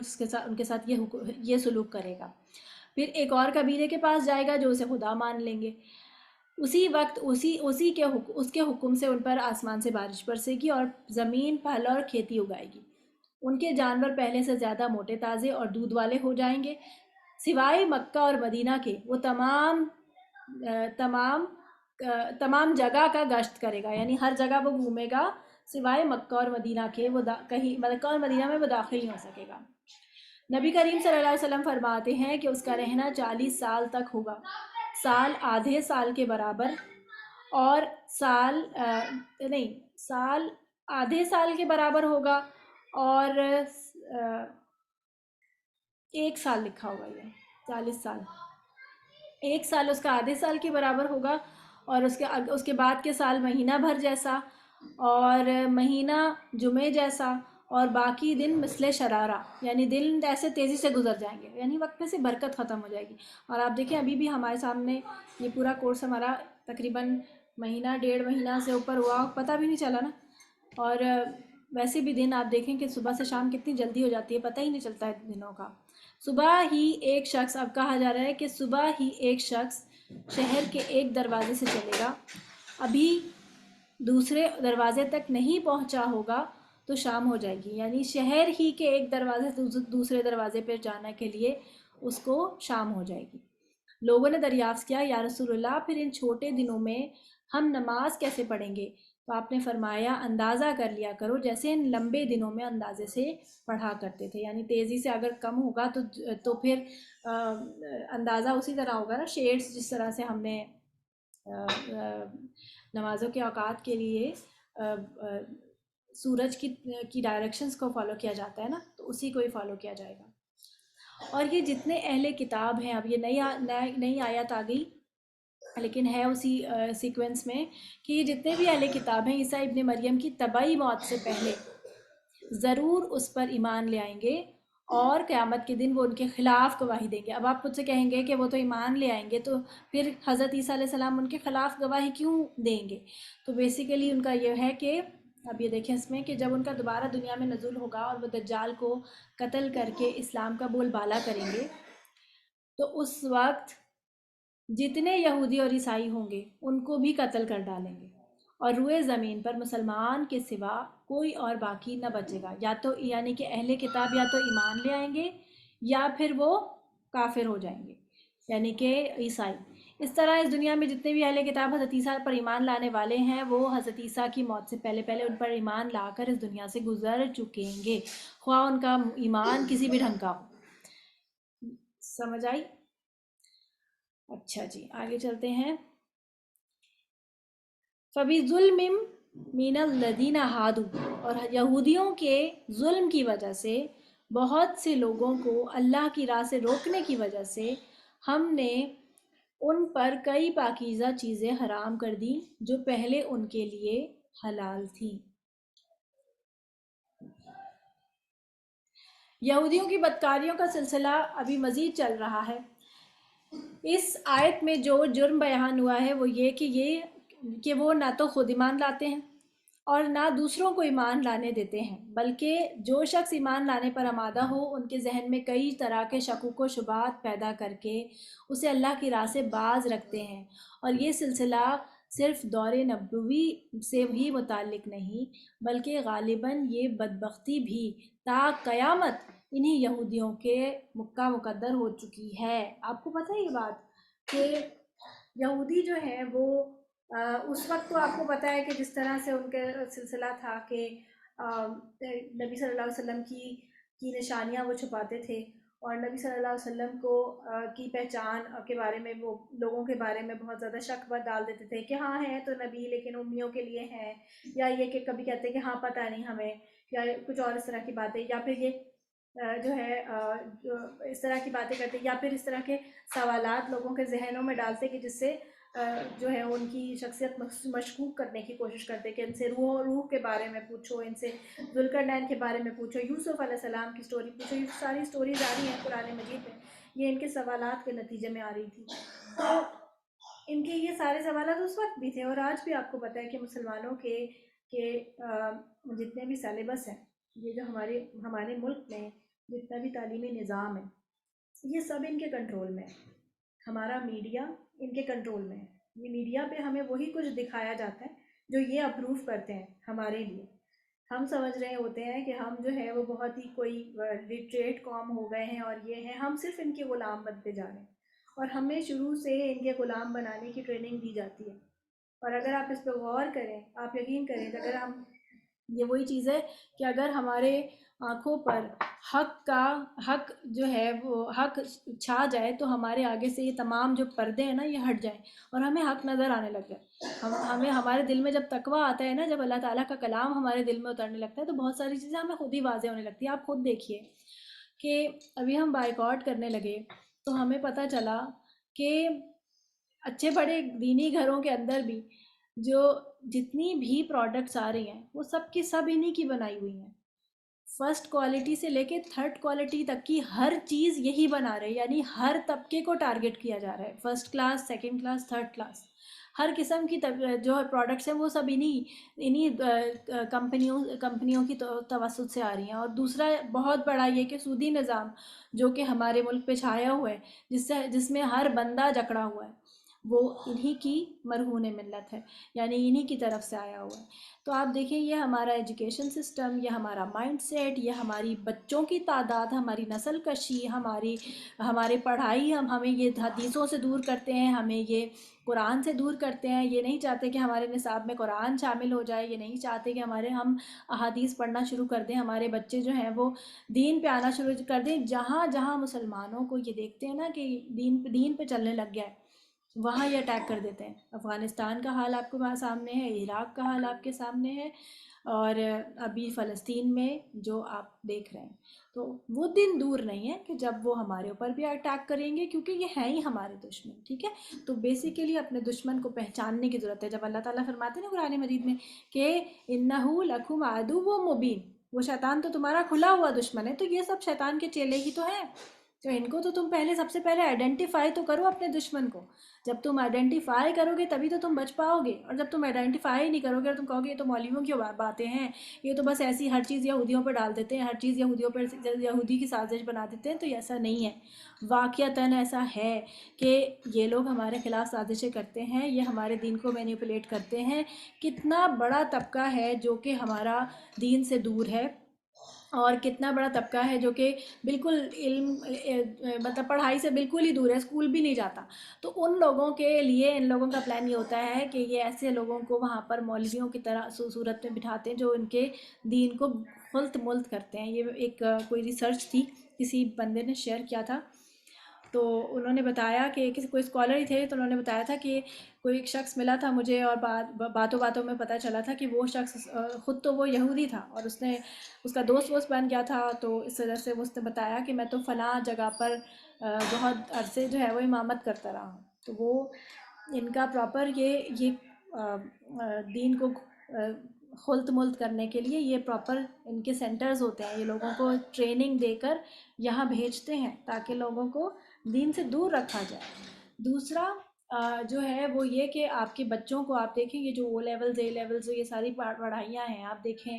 کے ساتھ یہ سلوک کرے گا. پھر ایک اور قبیلے کے پاس جائے گا جو اسے خدا مان لیں گے. اسی وقت اس کے حکم سے ان پر آسمان سے بارش برسے گی اور زمین پھل اور کھیتی اگائے گی. ان کے جانور پہلے سے زیادہ موٹے تازے اور دودھ والے ہو جائیں گے. سوائے مکہ اور مدینہ کے وہ تمام جگہ کا گشت کرے گا، یعنی ہر جگہ وہ گھومے گا سوائے مکہ اور مدینہ کے. وہ کہیں مکہ اور مدینہ میں وہ داخل نہیں ہو سکے گا. نبی کریم صلی اللہ علیہ وسلم فرماتے ہیں کہ اس کا رہنا 40 سال تک ہوگا. سال آدھے سال کے برابر، اور سال آدھے سال کے برابر ہوگا، اور 1 سال لکھا ہوگا، یہ 40 سال، 1 سال اس کا آدھے سال کے برابر ہوگا، اور اس کے بعد کے سال مہینہ بھر جیسا، اور مہینہ جمعے جیسا، اور باقی دن مثل شرارہ، یعنی دن ایسے تیزی سے گزر جائیں گے، یعنی وقت میں سے برکت ختم ہو جائے گی. اور آپ دیکھیں ابھی بھی ہمارے سامنے یہ پورا کورس ہمارا تقریباً مہینہ 1.5 مہینہ سے اوپر ہوا، پتہ بھی نہیں چلا نا. اور ویسے بھی دن آپ دیکھیں کہ صبح سے شام کتنی جلدی ہو جاتی ہے، پتہ ہی نہیں چلتا ہے دنوں کا. صبح ہی ایک شخص، اب کہا جا رہا ہے کہ صبح ہی ایک شخص شہر کے ایک دروازے سے چلے گا، ابھی دوسرے دروازے تک نہیں پہنچا ہوگا تو شام ہو جائے گی. یعنی شہر ہی کے ایک دروازے سے دوسرے دروازے پہ جانے کے لیے اس کو شام ہو جائے گی. لوگوں نے دریافت کیا یا رسول اللہ پھر ان چھوٹے دنوں میں ہم نماز کیسے پڑھیں گے؟ تو آپ نے فرمایا اندازہ کر لیا کرو جیسے ان لمبے دنوں میں اندازے سے پڑھا کرتے تھے. یعنی تیزی سے اگر کم ہوگا تو پھر اندازہ اسی طرح ہوگا نا، شیڈز جس طرح سے ہم نے نمازوں کے اوقات کے لیے سورج کی ڈائریکشنز کو فالو کیا جاتا ہے نا، تو اسی کو ہی فالو کیا جائے گا. اور یہ جتنے اہل کتاب ہیں، اب یہ نئی آیت آ گئی لیکن ہے اسی سیکوینس میں، کہ یہ جتنے بھی اہل کتاب ہیں عیسیٰ ابن مریم کی طبعی موت سے پہلے ضرور اس پر ایمان لے آئیں گے، اور قیامت کے دن وہ ان کے خلاف گواہی دیں گے. اب آپ مجھ سے کہیں گے کہ وہ تو ایمان لے آئیں گے، تو پھر حضرت عیسیٰ علیہ السلام ان کے خلاف گواہی کیوں دیں گے؟ تو بیسیکلی ان کا یہ ہے کہ اب یہ دیکھیں اس میں کہ جب ان کا دوبارہ دنیا میں نزول ہوگا اور وہ دجال کو قتل کر کے اسلام کا بول بالا کریں گے، تو اس وقت جتنے یہودی اور عیسائی ہوں گے ان کو بھی قتل کر ڈالیں گے، اور روئے زمین پر مسلمان کے سوا کوئی اور باقی نہ بچے گا. یا تو یعنی کہ اہل کتاب یا تو ایمان لے آئیں گے یا پھر وہ کافر ہو جائیں گے، یعنی کہ عیسائی. اس طرح اس دنیا میں جتنے بھی اہل کتاب حضرت عیسیٰ پر ایمان لانے والے ہیں وہ حضرت عیسیٰ کی موت سے پہلے پہلے ان پر ایمان لا کر اس دنیا سے گزر چکیں گے، خواہ ان کا ایمان کسی بھی ڈھنگ کا ہو۔ سمجھ آئی؟ اچھا جی، آگے چلتے ہیں۔ فَبِظُلْمٍ مِّنَ الَّذِينَ هَادُوا، اور یہودیوں کے ظلم کی وجہ سے بہت سے لوگوں کو اللہ کی راہ سے روکنے کی وجہ سے ہم نے ان پر کئی پاکیزہ چیزیں حرام کر دیں جو پہلے ان کے لیے حلال تھیں۔ یہودیوں کی بدکاریوں کا سلسلہ ابھی مزید چل رہا ہے۔ اس آیت میں جو جرم بیان ہوا ہے وہ یہ کہ وہ نہ تو خود ایمان لاتے ہیں اور نہ دوسروں کو ایمان لانے دیتے ہیں، بلکہ جو شخص ایمان لانے پر آمادہ ہو ان کے ذہن میں کئی طرح کے شکوک و شبہات پیدا کر کے اسے اللہ کی راہ سے باز رکھتے ہیں۔ اور یہ سلسلہ صرف دور نبوی سے بھی متعلق نہیں، بلکہ غالباً یہ بدبختی بھی تا قیامت انہی یہودیوں کے مکہ مقدر ہو چکی ہے۔ آپ کو پتہ ہے یہ بات کہ یہودی جو ہیں وہ اس وقت تو آپ کو پتہ ہے کہ جس طرح سے ان کا سلسلہ تھا کہ نبی صلی اللہ علیہ وسلم کی نشانیاں وہ چھپاتے تھے، اور نبی صلی اللہ علیہ وسلم کو کی پہچان کے بارے میں وہ لوگوں کے بارے میں بہت زیادہ شک ڈال دیتے تھے کہ ہاں ہیں تو نبی لیکن امیوں کے لیے ہیں، یا یہ کہ کبھی کہتے ہیں کہ ہاں پتہ نہیں ہمیں، یا کچھ اور اس طرح کی باتیں، یا پھر یہ جو ہے جو اس طرح کی باتیں کرتے، یا پھر اس طرح کے سوالات لوگوں کے ذہنوں میں ڈالتے کہ جس سے جو ہے ان کی شخصیت مشکوک کرنے کی کوشش کرتے کہ ان سے روح کے بارے میں پوچھو، ان سے ذوالقرنین کے بارے میں پوچھو، یوسف علیہ السلام کی سٹوری پوچھو۔ یہ ساری سٹوریز آ رہی ہیں قرآن مجید میں، یہ ان کے سوالات کے نتیجے میں آ رہی تھی۔ تو ان کے یہ سارے سوالات اس وقت بھی تھے، اور آج بھی آپ کو پتہ ہے کہ مسلمانوں کے جتنے بھی سیلیبس ہیں، یہ جو ہمارے ملک میں جتنا بھی تعلیمی نظام ہے یہ سب ان کے کنٹرول میں ہے۔ ہمارا میڈیا ان کے کنٹرول میں ہے، یہ میڈیا پہ ہمیں وہی کچھ دکھایا جاتا ہے جو یہ اپروو کرتے ہیں ہمارے لیے۔ ہم سمجھ رہے ہوتے ہیں کہ ہم جو ہے وہ بہت ہی کوئی لٹریٹ قوم ہو گئے ہیں، اور یہ ہیں ہم صرف ان کے غلام بنتے جا رہے ہیں، اور ہمیں شروع سے ان کے غلام بنانے کی ٹریننگ دی جاتی ہے۔ اور اگر آپ اس پہ غور کریں، آپ یقین کریں کہ اگر ہم یہ وہی چیز ہے کہ اگر ہمارے آنکھوں پر حق جو ہے وہ حق چھا جائے تو ہمارے آگے سے یہ تمام جو پردے ہیں نا یہ ہٹ جائیں اور ہمیں حق نظر آنے لگ جائے۔ ہمیں ہمارے دل میں جب تقویٰ آتا ہے نا، جب اللہ تعالیٰ کا کلام ہمارے دل میں اترنے لگتا ہے تو بہت ساری چیزیں ہمیں خود ہی واضح ہونے لگتی ہیں۔ آپ خود دیکھیے کہ ابھی ہم بائیکاٹ کرنے لگے تو ہمیں پتہ چلا کہ اچھے بڑے دینی گھروں کے اندر بھی جو جتنی بھی پروڈکٹس آ رہی ہیں وہ سب کی سب انہی کی بنائی ہوئی ہیں۔ فرسٹ کوالٹی سے لے کے تھرڈ کوالٹی تک کی ہر چیز یہی بنا رہے، یعنی ہر طبقے کو ٹارگٹ کیا جا رہا ہے، first class, second class, third class, ہر قسم کی جو پروڈکٹس ہیں وہ سب انہی کمپنیوں کی توسط سے آ رہی ہیں۔ اور دوسرا بہت بڑا یہ کہ سودی نظام جو کہ ہمارے ملک پہ چھایا ہوا ہے، جس میں ہر بندہ جکڑا ہوا ہے، وہ انہی کی مرہون ملت ہے، یعنی انہی کی طرف سے آیا ہوا ہے۔ تو آپ دیکھیں یہ ہمارا ایجوکیشن سسٹم، یہ ہمارا مائنڈ سیٹ، یہ ہماری بچوں کی تعداد، ہماری نسل کشی، ہمارے پڑھائی، ہمیں یہ حدیثوں سے دور کرتے ہیں، ہمیں یہ قرآن سے دور کرتے ہیں، یہ نہیں چاہتے کہ ہمارے نصاب میں قرآن شامل ہو جائے، یہ نہیں چاہتے کہ ہم احادیث پڑھنا شروع کر دیں، ہمارے بچے جو ہیں وہ دین پہ آنا شروع کر دیں۔ جہاں جہاں مسلمانوں کو یہ دیکھتے ہیں نا کہ دین پہ چلنے لگ گیا ہے، وہاں یہ اٹیک کر دیتے ہیں۔ افغانستان کا حال آپ کے سامنے ہے، عراق کا حال آپ کے سامنے ہے، اور ابھی فلسطین میں جو آپ دیکھ رہے ہیں۔ تو وہ دن دور نہیں ہے کہ جب وہ ہمارے اوپر بھی اٹیک کریں گے، کیونکہ یہ ہیں ہی ہمارے دشمن، ٹھیک ہے؟ تو بیسیکلی اپنے دشمن کو پہچاننے کی ضرورت ہے۔ جب اللہ تعالیٰ فرماتے ہیں نا قرآن مجید میں کہ اِنَّهُ لَكُمْ عَدُوٌّ مُبِينٌ، وہ شیطان تو تمہارا کھلا ہوا دشمن ہے، تو یہ سب شیطان کے چیلے ہی تو ہیں۔ تو ان کو تو تم سب سے پہلے آئیڈینٹیفائی تو کرو اپنے دشمن کو۔ جب تم آئیڈینٹیفائی کرو گے تبھی تو تم بچ پاؤ گے، اور جب تم آئیڈینٹیفائی نہیں کرو گے اور تم کہو گے یہ تو مولویوں کی باتیں ہیں، یہ تو بس ایسی ہر چیز یہودیوں پہ ڈال دیتے ہیں، ہر چیز یہودی کی سازش بنا دیتے ہیں، تو ایسا نہیں ہے۔ واقعتاً ایسا ہے کہ یہ لوگ ہمارے خلاف سازشیں کرتے ہیں، یہ ہمارے دین کو مینیپولیٹ کرتے ہیں۔ کتنا بڑا طبقہ ہے جو کہ ہمارا دین سے دور ہے، اور کتنا بڑا طبقہ ہے جو کہ بالکل علم مطلب پڑھائی سے بالکل ہی دور ہے، اسکول بھی نہیں جاتا. تو ان لوگوں کے لیے ان لوگوں کا پلان یہ ہوتا ہے کہ یہ ایسے لوگوں کو وہاں پر مولویوں کی طرح صورت میں بٹھاتے ہیں جو ان کے دین کو خلط ملط کرتے ہیں. یہ ایک کوئی ریسرچ تھی، کسی بندے نے شیئر کیا تھا. تو انہوں نے بتایا کہ کسی کوئی اسکالر ہی تھے، تو انہوں نے بتایا تھا کہ کوئی ایک شخص ملا تھا مجھے، اور باتوں باتوں میں پتہ چلا تھا کہ وہ شخص خود تو وہ یہودی تھا، اور اس کا دوست ووست بن گیا تھا. تو اس وجہ سے اس نے بتایا کہ میں تو فلاں جگہ پر بہت عرصے جو ہے وہ امامت کرتا رہا ہوں. تو وہ ان کا پراپر یہ دین کو خلط ملط کرنے کے لیے یہ پراپر ان کے سینٹرز ہوتے ہیں. یہ لوگوں کو ٹریننگ دے کر یہاں بھیجتے ہیں تاکہ لوگوں کو دین سے دور رکھا جائے. دوسرا جو ہے وہ یہ کہ آپ کے بچوں کو آپ دیکھیں، یہ جو او لیولز اے لیولز یہ ساری پڑھائیاں ہیں، آپ دیکھیں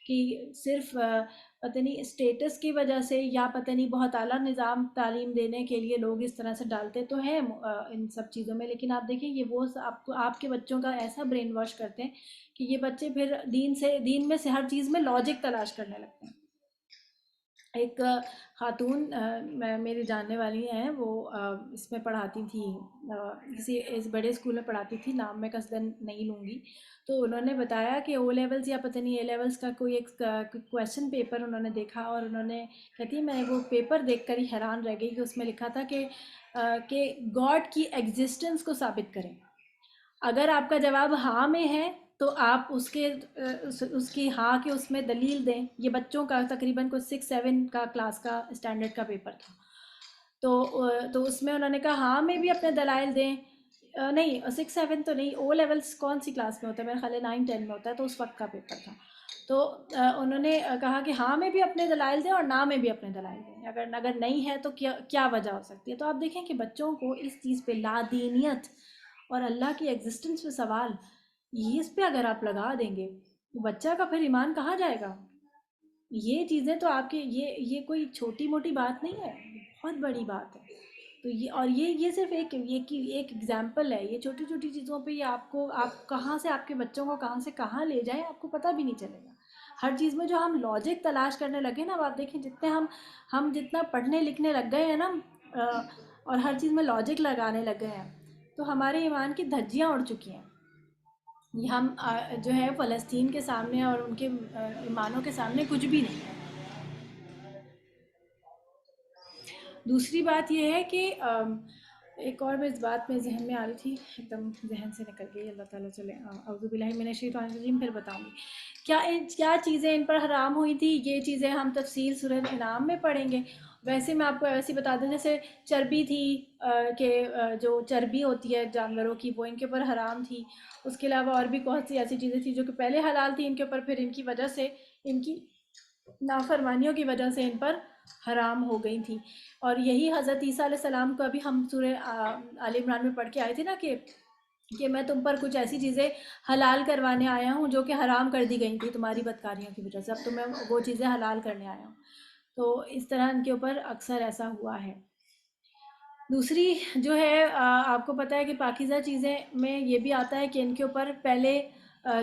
کہ صرف پتہ نہیں اسٹیٹس کی وجہ سے یا پتہ نہیں بہت اعلیٰ نظام تعلیم دینے کے لیے لوگ اس طرح سے ڈالتے تو ہیں ان سب چیزوں میں، لیکن آپ دیکھیں یہ وہ آپ کے بچوں کا ایسا برین واش کرتے ہیں کہ یہ بچے پھر دین میں سے ہر چیز میں لاجک تلاش کرنے لگتے ہیں. ایک خاتون میری جاننے والی ہیں، وہ اس میں پڑھاتی تھیں، کسی اس بڑے اسکول میں پڑھاتی تھی، نام میں قصداً نہیں لوں گی. تو انہوں نے بتایا کہ او لیولز یا پتہ نہیں اے لیولز کا کوئی ایک کویشچن پیپر انہوں نے دیکھا، اور انہوں نے کہتی میں وہ پیپر دیکھ کر ہی حیران رہ گئی کہ اس میں لکھا تھا کہ گاڈ کی ایگزسٹنس کو ثابت کریں. اگر آپ کا جواب ہاں میں ہے تو آپ اس کی ہاں کے اس میں دلیل دیں. یہ بچوں کا تقریباً کوئی 6-7 کا کلاس کا اسٹینڈرڈ کا پیپر تھا. تو اس میں انہوں نے کہا ہاں میں بھی اپنے دلائل دیں. نہیں 6-7 تو نہیں، او لیولس کون سی کلاس میں ہوتا ہے، میرے خیال ہے 9-10 میں ہوتا ہے، تو اس وقت کا پیپر تھا. تو انہوں نے کہا کہ ہاں میں بھی اپنے دلائل دیں اور نہ میں بھی اپنے دلائل دیں. اگر نہیں ہے تو کیا وجہ ہو سکتی ہے. تو آپ دیکھیں کہ بچوں کو اس چیز پہ لادینیت اور اللہ کی ایگزسٹنس پہ سوال، یہ اس پہ اگر آپ لگا دیں گے تو بچہ کا پھر ایمان کہاں جائے گا. یہ چیزیں تو آپ کے یہ کوئی چھوٹی موٹی بات نہیں ہے، بہت بڑی بات ہے. تو یہ صرف ایک ایگزامپل ہے. یہ چھوٹی چھوٹی چیزوں پہ یہ آپ کہاں سے آپ کے بچوں کو کہاں سے کہاں لے جائیں آپ کو پتہ بھی نہیں چلے گا. ہر چیز میں جو ہم لاجک تلاش کرنے لگے نا، اب آپ دیکھیں جتنے ہم جتنا پڑھنے لکھنے لگ گئے ہیں نا، اور ہر چیز میں لاجک لگانے لگ گئے ہیں، تو ہمارے ایمان کی دھجیاں اڑ چکی ہیں. یہ ہم جو ہے فلسطین کے سامنے اور ان کے ایمانوں کے سامنے کچھ بھی نہیں ہے. دوسری بات یہ ہے کہ ایک اور میں اس بات میں ذہن میں آ رہی تھی، ایک دم ذہن سے نکل گئی، اللہ تعالیٰ چلے اعوذ باللہ من الشیطان الرجیم، پھر بتاؤں گی. کیا چیزیں ان پر حرام ہوئی تھی، یہ چیزیں ہم تفصیل سورہ انعام میں پڑھیں گے. ویسے میں آپ کو ایسے بتا دوں، جیسے چربی تھی، کہ جو چربی ہوتی ہے جانوروں کی وہ ان کے اوپر حرام تھی. اس کے علاوہ اور بھی بہت سی ایسی چیزیں تھیں جو کہ پہلے حلال تھیں ان کے اوپر، پھر ان کی وجہ سے، ان کی نافرمانیوں کی وجہ سے ان پر حرام ہو گئی تھیں. اور یہی حضرت عیسیٰ علیہ السلام کو ابھی ہم سورہ آل عمران میں پڑھ کے آئے تھے نا، کہ میں تم پر کچھ ایسی چیزیں حلال کروانے آیا ہوں جو کہ حرام کر دی گئی تھی تمہاری بدکاریوں کی وجہ سے، اب تمہیں وہ چیزیں حلال کرنے آیا ہوں. تو اس طرح ان کے اوپر اکثر ایسا ہوا ہے. دوسری جو ہے، آپ کو پتہ ہے کہ پاکیزہ چیزیں میں یہ بھی آتا ہے کہ ان کے اوپر پہلے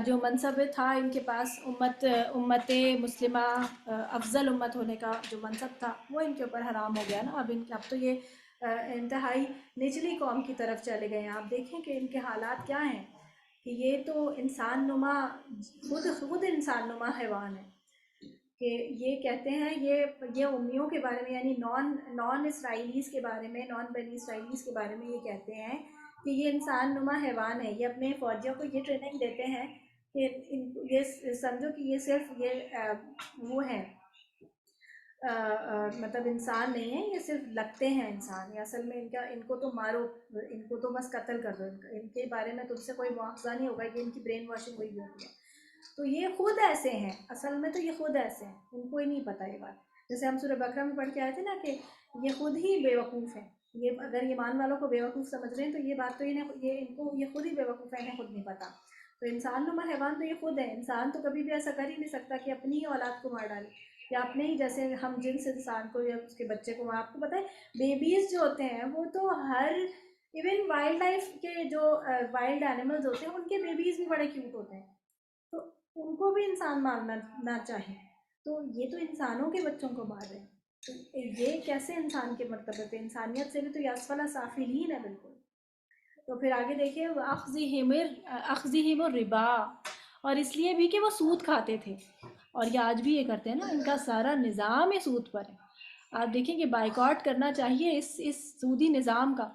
جو منصب تھا ان کے پاس، امت مسلمہ افضل امت ہونے کا جو منصب تھا وہ ان کے اوپر حرام ہو گیا نا. اب تو یہ انتہائی نچلی قوم کی طرف چلے گئے ہیں. آپ دیکھیں کہ ان کے حالات کیا ہیں، کہ یہ تو انسان نما، خود انسان نما حیوان ہے. کہ یہ کہتے ہیں، یہ امیوں کے بارے میں، یعنی نان اسرائیلیز کے بارے میں، نان بنی اسرائیلیز کے بارے میں یہ کہتے ہیں کہ یہ انسان نما حیوان ہے. یہ اپنے فوجیوں کو یہ ٹریننگ دیتے ہیں کہ یہ سمجھو کہ یہ صرف وہ ہے، مطلب انسان نہیں ہے، یہ صرف لگتے ہیں انسان. یہ اصل میں ان کو تو مارو، ان کو تو بس قتل کر دو، ان کے بارے میں تم سے کوئی مواخذہ نہیں ہوگا. یہ ان کی برین واشنگ ہوئی ہوتی ہے. تو یہ خود ایسے ہیں، اصل میں تو یہ خود ایسے ہیں، ان کو ہی نہیں پتہ یہ بات. جیسے ہم سورہ بقرہ میں پڑھ کے آئے تھے نا کہ یہ خود ہی بے وقوف ہیں. یہ اگر ایمان والوں کو بے وقوف سمجھ رہے ہیں تو یہ بات تو یہ خود ہی بے وقوف ہے، انہیں خود نہیں پتہ. تو انسان نما حیوان تو یہ خود ہے. انسان تو کبھی بھی ایسا کر ہی نہیں سکتا کہ اپنی ہی اولاد کو مار ڈالے، یا اپنے ہی جیسے ہم جنس انسان کو یا اس کے بچے کو. آپ کو پتہ ہے بیبیز جو ہوتے ہیں وہ تو ایون وائلڈ لائف کے جو وائلڈ اینیملز ہوتے ہیں ان کے بیبیز بھی بڑے کیوٹ ہوتے ہیں. تو ان کو بھی انسان مارنا نہ چاہے. تو یہ تو انسانوں کے بچوں کو مار رہے ہیں، تو یہ کیسے انسان کے مرتبے پہ؟ انسانیت سے بھی تو یہ اسفل سافلین ہے بالکل۔ تو پھر آگے دیکھیے اخذہم الربا، اور اس لیے بھی کہ وہ سود کھاتے تھے، اور یہ آج بھی یہ کرتے ہیں نا، ان کا سارا نظام ہی سود پر ہے۔ آپ دیکھیں کہ بائیکاٹ کرنا چاہیے اس سودی نظام کا،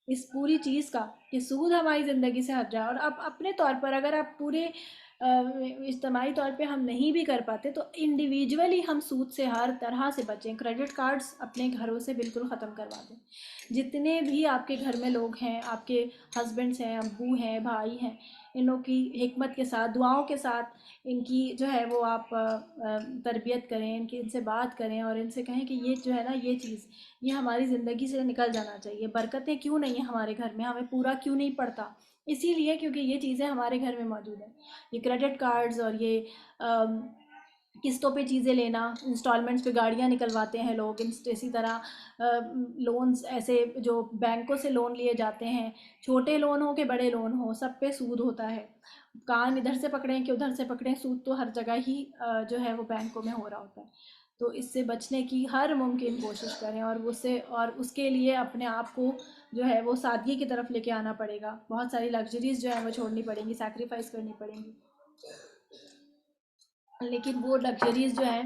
اس پوری چیز کا، کہ سود ہماری زندگی سے ہٹ جائے۔ اور اب اپنے طور پر اگر آپ پورے اجتماعی طور پہ ہم نہیں بھی کر پاتے تو انڈیویجولی ہم سود سے ہر طرح سے بچیں۔ کریڈٹ کارڈز اپنے گھروں سے بالکل ختم کروا دیں۔ جتنے بھی آپ کے گھر میں لوگ ہیں، آپ کے ہسبینڈس ہیں، ابو ہیں، بھائی ہیں، ان لوگ کی حکمت کے ساتھ، دعاؤں کے ساتھ ان کی جو ہے وہ آپ تربیت کریں، ان سے بات کریں، اور ان سے کہیں کہ یہ جو ہے نا، یہ چیز یہ ہماری زندگی سے نکل جانا چاہیے۔ برکتیں کیوں نہیں ہیں ہمارے گھر میں، ہمیں پورا کیوں نہیں پڑتا؟ اسی لیے کیونکہ یہ چیزیں ہمارے گھر میں موجود ہیں۔ یہ کریڈٹ کارڈز اور یہ قسطوں پہ چیزیں لینا، انسٹالمنٹس پہ گاڑیاں نکلواتے ہیں لوگ، اسی طرح لونز ایسے جو بینکوں سے لون لیے جاتے ہیں، چھوٹے لون ہوں کہ بڑے لون ہوں، سب پہ سود ہوتا ہے۔ کان ادھر سے پکڑیں کہ ادھر سے پکڑیں، سود تو ہر جگہ ہی جو ہے وہ بینکوں میں ہو رہا ہوتا ہے۔ تو اس سے بچنے کی ہر ممکن کوشش کریں، اور اس کے لیے اپنے آپ کو جو ہے وہ سادگی کی طرف لے کے آنا پڑے گا۔ بہت ساری لگژریز جو ہیں وہ چھوڑنی پڑیں گی، سیکریفائز کرنی پڑیں گی، لیکن وہ لگژریز جو ہیں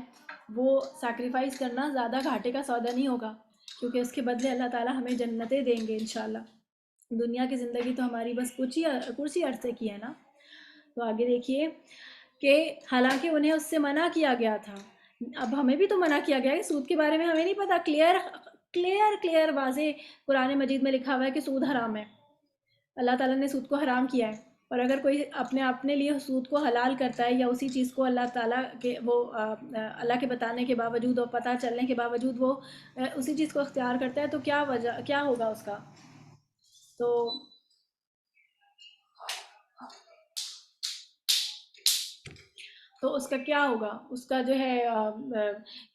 وہ سیکریفائز کرنا زیادہ گھاٹے کا سودا نہیں ہوگا، کیونکہ اس کے بدلے اللہ تعالیٰ ہمیں جنتیں دیں گے انشاءاللہ۔ دنیا کی زندگی تو ہماری بس کچھ ہی عرصے کی ہے نا۔ تو آگے دیکھیے کہ حالانکہ انہیں اس سے منع کیا گیا تھا، اب ہمیں بھی تو منع کیا گیا ہے، سود کے بارے میں ہمیں نہیں پتہ؟ کلیئر واضح قرآن مجید میں لکھا ہوا ہے کہ سود حرام ہے، اللہ تعالیٰ نے سود کو حرام کیا ہے۔ اور اگر کوئی اپنے لیے سود کو حلال کرتا ہے، یا اسی چیز کو اللہ تعالیٰ کے اللہ کے بتانے کے باوجود اور پتہ چلنے کے باوجود وہ اسی چیز کو اختیار کرتا ہے، تو کیا ہوگا اس کا؟ تو اس کا کیا ہوگا؟ اس کا جو ہے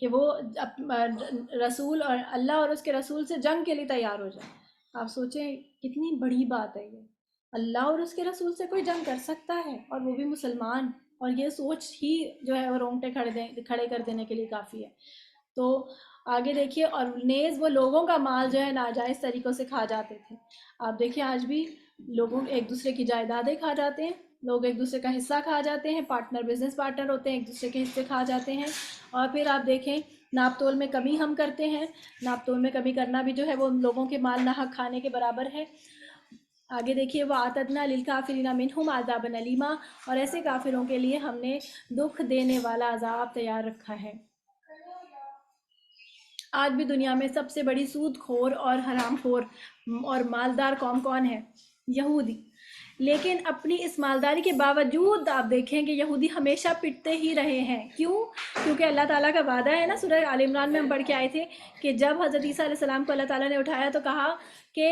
کہ وہ رسول اور اللہ اور اس کے رسول سے جنگ کے لیے تیار ہو جائے۔ آپ سوچیں کتنی بڑی بات ہے یہ، اللہ اور اس کے رسول سے کوئی جنگ کر سکتا ہے، اور وہ بھی مسلمان؟ اور یہ سوچ ہی جو ہے وہ رونگٹے کھڑے کر دینے کے لیے کافی ہے۔ تو آگے دیکھیے، اور نیز وہ لوگوں کا مال جو ہے ناجائز طریقوں سے کھا جاتے تھے۔ آپ دیکھیں آج بھی لوگوں ایک دوسرے کی جائیدادیں کھا جاتے ہیں، لوگ ایک دوسرے کا حصہ کھا جاتے ہیں، بزنس پارٹنر ہوتے ہیں، ایک دوسرے کے حصے کھا جاتے ہیں۔ اور پھر آپ دیکھیں ناپ تول میں کمی ہم کرتے ہیں، ناپ تول میں کمی کرنا بھی جو ہے وہ لوگوں کے مال ناحق کھانے کے برابر ہے۔ آگے دیکھیے وَأَعْتَدْنَا لِلْكَافِرِينَ مِنْهُمْ عَذَابًا أَلِيمًا، اور ایسے کافروں کے لیے ہم نے دکھ دینے والا عذاب تیار رکھا ہے۔ آج بھی دنیا میں سب سے بڑی سود خور اور حرام خور اور مالدار قوم کون ہے؟ یہودی۔ لیکن اپنی اس مالداری کے باوجود آپ دیکھیں کہ یہودی ہمیشہ پٹتے ہی رہے ہیں۔ کیوں؟ کیونکہ اللہ تعالیٰ کا وعدہ ہے نا، سورہ آل عمران میں ہم پڑھ کے آئے تھے کہ جب حضرت عیسیٰ علیہ السلام کو اللہ تعالیٰ نے اٹھایا تو کہا کہ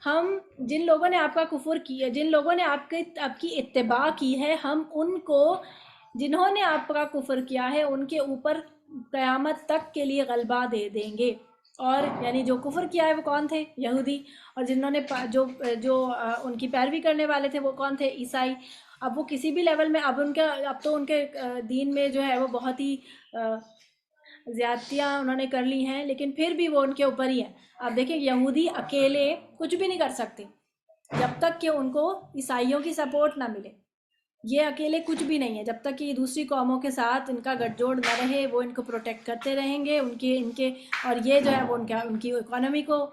ہم جن لوگوں نے آپ کا کفر کیا، جن لوگوں نے آپ کی اتباع کی ہے، ہم ان کو، جنہوں نے آپ کا کفر کیا ہے، ان کے اوپر قیامت تک کے لیے غلبہ دے دیں گے۔ اور یعنی جو کفر کیا ہے وہ کون تھے؟ یہودی۔ اور جنہوں نے جو ان کی پیروی کرنے والے تھے وہ کون تھے؟ عیسائی۔ اب وہ کسی بھی لیول میں، اب تو ان کے دین میں جو ہے وہ بہت ہی زیادتیاں انہوں نے کر لی ہیں، لیکن پھر بھی وہ ان کے اوپر ہی ہیں۔ آپ دیکھیں یہودی اکیلے کچھ بھی نہیں کر سکتے جب تک کہ ان کو عیسائیوں کی سپورٹ نہ ملے۔ یہ اکیلے کچھ بھی نہیں ہے، جب تک کہ دوسری قوموں کے ساتھ ان کا گٹھ جوڑ نہ رہے، وہ ان کو پروٹیکٹ کرتے رہیں گے، ان کے اور یہ جو ہے وہ ان کی اکانومی کو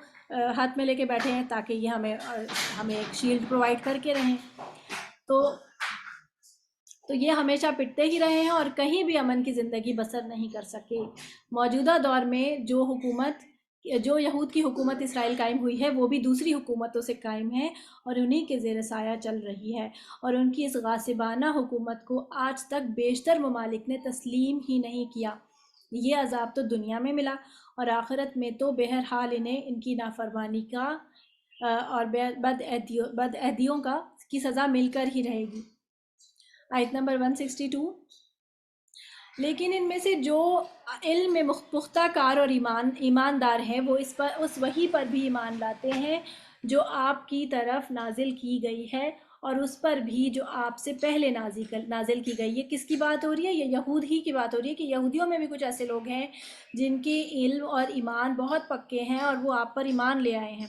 ہاتھ میں لے کے بیٹھے ہیں تاکہ یہ ہمیں ایک شیلڈ پرووائڈ کر کے رہیں۔ تو یہ ہمیشہ پٹتے ہی رہے ہیں اور کہیں بھی امن کی زندگی بسر نہیں کر سکے۔ موجودہ دور میں جو یہود کی حکومت اسرائیل قائم ہوئی ہے، وہ بھی دوسری حکومتوں سے قائم ہے اور انہی کے زیر سایہ چل رہی ہے، اور ان کی اس غاصبانہ حکومت کو آج تک بیشتر ممالک نے تسلیم ہی نہیں کیا۔ یہ عذاب تو دنیا میں ملا، اور آخرت میں تو بہرحال انہیں ان کی نافرمانی کا اور بدعہدیوں کی سزا مل کر ہی رہے گی۔ آیت نمبر 162۔ لیکن ان میں سے جو علم میں پختہ کار اور ایماندار ہیں، وہ اس وحی پر بھی ایمان لاتے ہیں جو آپ کی طرف نازل کی گئی ہے اور اس پر بھی جو آپ سے پہلے نازل کی گئی ہے۔ کس کی بات ہو رہی ہے؟ یہ یہود ہی کی بات ہو رہی ہے کہ یہودیوں میں بھی کچھ ایسے لوگ ہیں جن کے علم اور ایمان بہت پکے ہیں اور وہ آپ پر ایمان لے آئے ہیں۔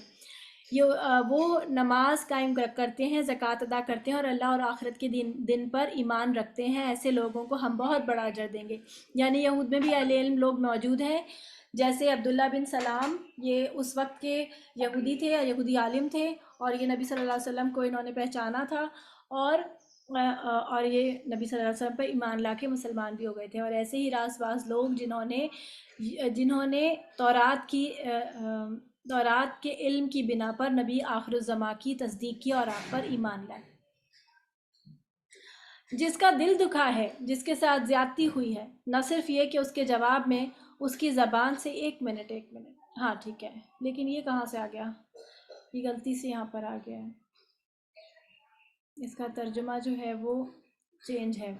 وہ نماز قائم کرتے ہیں، زکوٰۃ ادا کرتے ہیں اور اللہ اور آخرت کے دن پر ایمان رکھتے ہیں، ایسے لوگوں کو ہم بہت بڑا اجر دیں گے۔ یعنی یہود میں بھی اہل علم لوگ موجود ہیں، جیسے عبداللہ بن سلام، یہ اس وقت کے یہودی تھے، یہودی عالم تھے، اور یہ نبی صلی اللہ علیہ وسلم کو انہوں نے پہچانا تھا، اور یہ نبی صلی اللہ علیہ وسلم پر ایمان لا کے مسلمان بھی ہو گئے تھے۔ اور ایسے ہی راست باز لوگ جنہوں نے تورات کے علم کی بنا پر نبی آخر الزماں کی تصدیق کی اور آپ پر ایمان لائے۔ جس کا دل دکھا ہے، جس کے ساتھ زیادتی ہوئی ہے، نہ صرف یہ کہ اس کے جواب میں اس کی زبان سے ایک منٹ ہاں ٹھیک ہے، لیکن یہ کہاں سے آ گیا؟ یہ غلطی سے یہاں پر آ گیا ہے، اس کا ترجمہ جو ہے وہ چینج ہے۔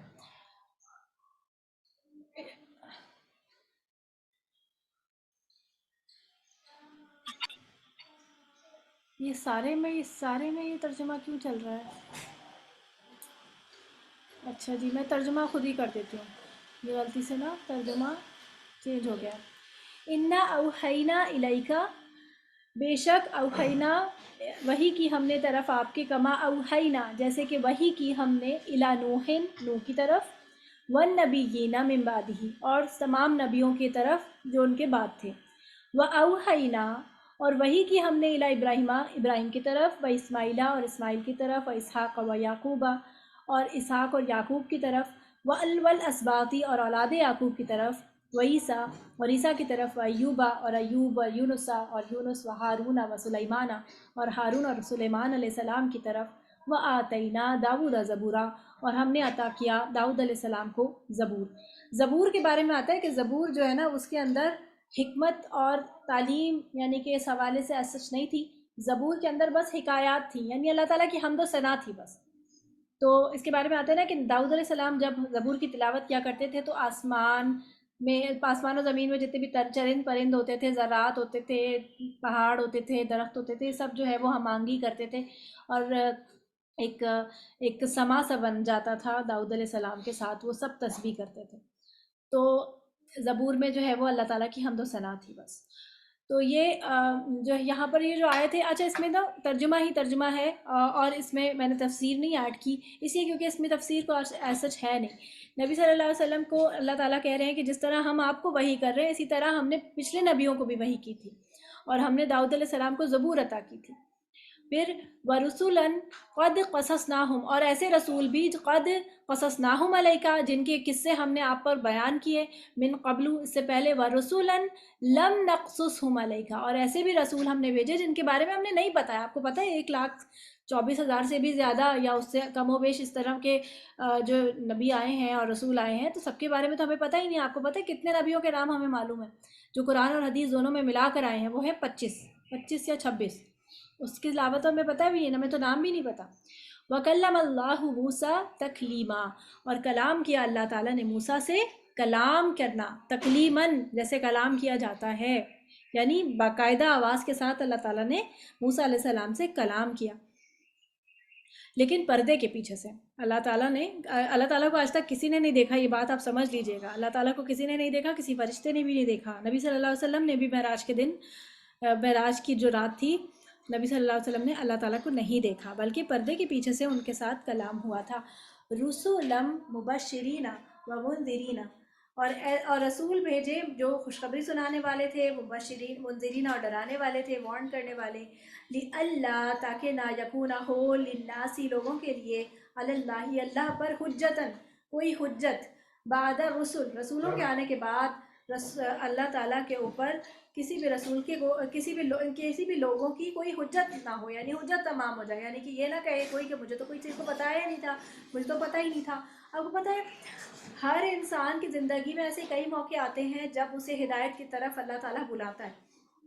یہ سارے میں یہ ترجمہ کیوں چل رہا ہے؟ اچھا جی، میں ترجمہ خود ہی کر دیتی ہوں، یہ غلطی سے نا ترجمہ چینج ہو گیا۔ انا اوحینا الیکا، بے شک اوحینا وحی کی ہم نے طرف آپ کے، کما اوحینا جیسے کہ وحی کی ہم نے، الی نوح نوح کی طرف، والنبیین من بعدہ اور تمام نبیوں کی طرف جو ان کے بعد تھے، واوحینا اور وحی کی ہم نے الی ابراہیم ابراہیم کی طرف، و اسماعیل اور اسماعیل کی طرف، و اسحاق و یعقوب اور اسحاق اور یعقوب کی طرف، والاسباطی اور اولاد یعقوب کی طرف، و عیسیٰ اور عیسیٰ کی طرف، و ایوبا اور ایوب، و یونسا اور یونس، و ہارون و سلیمان اور ہارون اور سلیمان علیہ السلام کی طرف، و آتینا داود زبورا اور ہم نے عطا کیا داؤد علیہ السلام کو زبور۔ زبور کے بارے میں آتا ہے کہ زبور جو ہے نا اس کے اندر حکمت اور تعلیم یعنی کہ اس حوالے سے سچ نہیں تھی، زبور کے اندر بس حکایات تھیں، یعنی اللہ تعالیٰ کی حمد و ثنا تھی بس۔ تو اس کے بارے میں آتا ہے نا کہ داؤد علیہ السلام جب زبور کی تلاوت کیا کرتے تھے تو آسمان و زمین میں جتنے بھی چرند پرند ہوتے تھے، ذرات ہوتے تھے، پہاڑ ہوتے تھے، درخت ہوتے تھے، سب جو ہے وہ ہم آہنگی کرتے تھے اور ایک سما سا بن جاتا تھا داؤد علیہ السلام کے ساتھ، وہ سب تسبیح کرتے تھے۔ تو زبور میں جو ہے وہ اللہ تعالیٰ کی حمد و ثنا تھی بس۔ تو یہ جو یہاں پر یہ جو آیت ہے، اچھا اس میں نا ترجمہ ہے اور اس میں نے تفسیر نہیں ایڈ کی، اس لیے کیونکہ اس میں تفسیر کو سچ ہے نہیں۔ نبی صلی اللہ علیہ وسلم کو اللہ تعالیٰ کہہ رہے ہیں کہ جس طرح ہم آپ کو وحی کر رہے ہیں اسی طرح ہم نے پچھلے نبیوں کو بھی وحی کی تھی اور ہم نے داؤد علیہ السلام کو زبور عطا کی تھی۔ پھر وَرُسُلًا قَدْ قَصَصْنَاهُمْ اور ایسے رسول بھی قَدْ قَصَصْنَاهُمْ عَلَيْكَ جن کے قصے ہم نے آپ پر بیان کیے، من قبل اس سے پہلے، وَرُسُلًا لَمْ نَقْصُصْهُمْ عَلَيْكَ اور ایسے بھی رسول ہم نے بھیجے جن کے بارے میں ہم نے نہیں بتایا۔ آپ کو پتہ ہے 1,24,000 سے بھی زیادہ یا اس سے کم و بیش اس طرح کے جو نبی آئے ہیں اور رسول آئے ہیں، تو سب کے بارے میں تو ہمیں پتہ ہی نہیں۔ آپ کو پتہ ہے کتنے نبیوں کے نام ہمیں معلوم ہے جو قرآن اور حدیث دونوں میں ملا کر آئے ہیں؟ وہ ہیں 25 یا 26۔ اس کے علاوہ تو ہمیں پتہ بھی نہیں، ہمیں تو نام بھی نہیں پتہ۔ وَكَلَّمَ اللَّهُ مُوسَىٰ تَكْلِيمًا اور کلام کیا اللہ تعالیٰ نے موسیٰ سے، کلام کرنا تکلیماً جیسے کلام کیا جاتا ہے، یعنی باقاعدہ آواز کے ساتھ اللہ تعالیٰ نے موسیٰ علیہ السلام سے کلام کیا، لیکن پردے کے پیچھے سے۔ اللہ تعالیٰ کو آج تک کسی نے نہیں دیکھا، یہ بات آپ سمجھ لیجئے گا۔ اللہ تعالیٰ کو کسی نے نہیں دیکھا، کسی فرشتے نے بھی نہیں دیکھا۔ نبی صلی اللہ علیہ وسلم نے بھی معراج کے دن، معراج کی جو رات تھی، نبی صلی اللہ علیہ وسلم نے اللہ تعالیٰ کو نہیں دیکھا، بلکہ پردے کے پیچھے سے ان کے ساتھ کلام ہوا تھا۔ رسولا مبشرین و منذرین اور رسول بھیجے جو خوشخبری سنانے والے تھے، مبشرین منذرین اور ڈرانے والے تھے، وارن کرنے والے، لِأَلَّا تاکہ نہ یکون ہو، للناس لوگوں کے لیے، علی اللہ اللہ پر، حجتاً کوئی حجت، بعد الرسل رسولوں کے آنے کے بعد اللہ تعالیٰ کے اوپر کسی بھی رسول کے کسی بھی لوگوں کی کوئی حجت نہ ہو، یعنی حجت تمام ہو جائے، یعنی کہ یہ نہ کہے کوئی کہ مجھے تو کوئی چیز کو بتایا ہی نہیں تھا، مجھے تو پتہ ہی نہیں تھا۔ آپ کو پتہ ہے ہر انسان کی زندگی میں ایسے کئی موقع آتے ہیں جب اسے ہدایت کی طرف اللہ تعالیٰ بلاتا ہے۔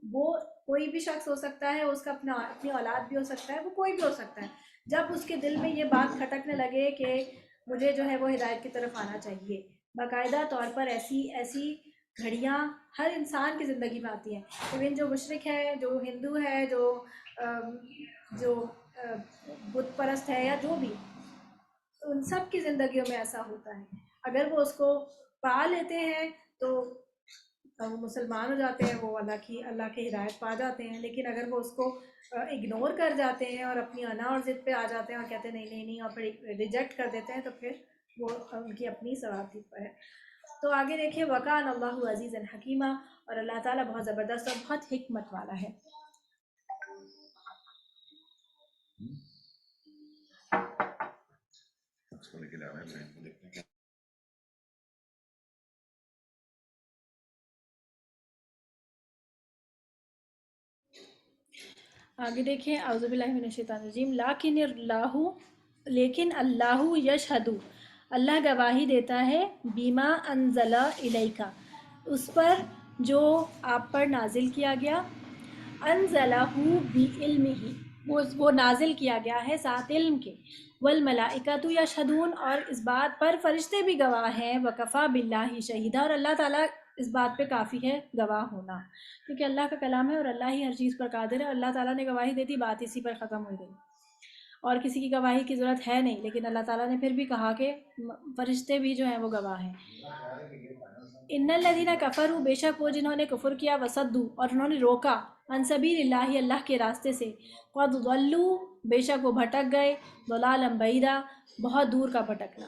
وہ کوئی بھی شخص ہو سکتا ہے، اس کا اپنی اولاد بھی ہو سکتا ہے، وہ کوئی بھی ہو سکتا ہے، جب اس کے دل میں یہ بات کھٹکنے لگے کہ مجھے جو ہے وہ ہدایت کی طرف آنا چاہیے۔ باقاعدہ طور پر ایسی گھڑیاں ہر انسان کی زندگی میں آتی ہیں، ایون جو مشرک ہے، جو ہندو ہے، جو جو بت پرست ہے یا جو بھی، تو ان سب کی زندگیوں میں ایسا ہوتا ہے. اگر وہ اس کو پا لیتے ہیں تو وہ مسلمان ہو جاتے ہیں، وہ اللہ کی ہدایت پا جاتے ہیں. لیکن اگر وہ اس کو اگنور کر جاتے ہیں اور اپنی انا اور ضد پہ آ جاتے ہیں اور کہتے ہیں نہیں نہیں نہیں، اور پھر ریجیکٹ کر دیتے ہیں، تو پھر وہ ان کی اپنی ثوابی پر ہے. تو آگے دیکھیے، وکان اللہ عزیز حکیمہ، اور اللہ تعالیٰ بہت زبردست اور بہت حکمت والا ہے. آگے دیکھیں، اعوذ باللہ من الشیطان الرجیم. لیکن اللہ یشہدو، اللہ گواہی دیتا ہے، بیما انزل الیکا، اس پر جو آپ پر نازل کیا گیا، انزلہ بعلمہ، وہ نازل کیا گیا ہے ساتھ علم کے، والملائکۃ یشہدون، اور اس بات پر فرشتے بھی گواہ ہیں، وکفیٰ باللہ شہیدا، اور اللہ تعالیٰ اس بات پہ کافی ہے گواہ ہونا، کیونکہ اللہ کا کلام ہے اور اللہ ہی ہر چیز پر قادر ہے. اللہ تعالیٰ نے گواہی دے دی، بات اسی پر ختم ہو گئی، اور کسی کی گواہی کی ضرورت ہے نہیں. لیکن اللہ تعالیٰ نے پھر بھی کہا کہ فرشتے بھی جو ہیں وہ گواہ ہیں. ان الذین کفروا، بے شک وہ جنہوں نے کفر کیا، وصدوا، اور انہوں نے روکا، عن سبیل اللہ، اللہ کے راستے سے، قد ضلوا، بے شک وہ بھٹک گئے، ضلالا بعیدا، بہت دور کا بھٹکنا.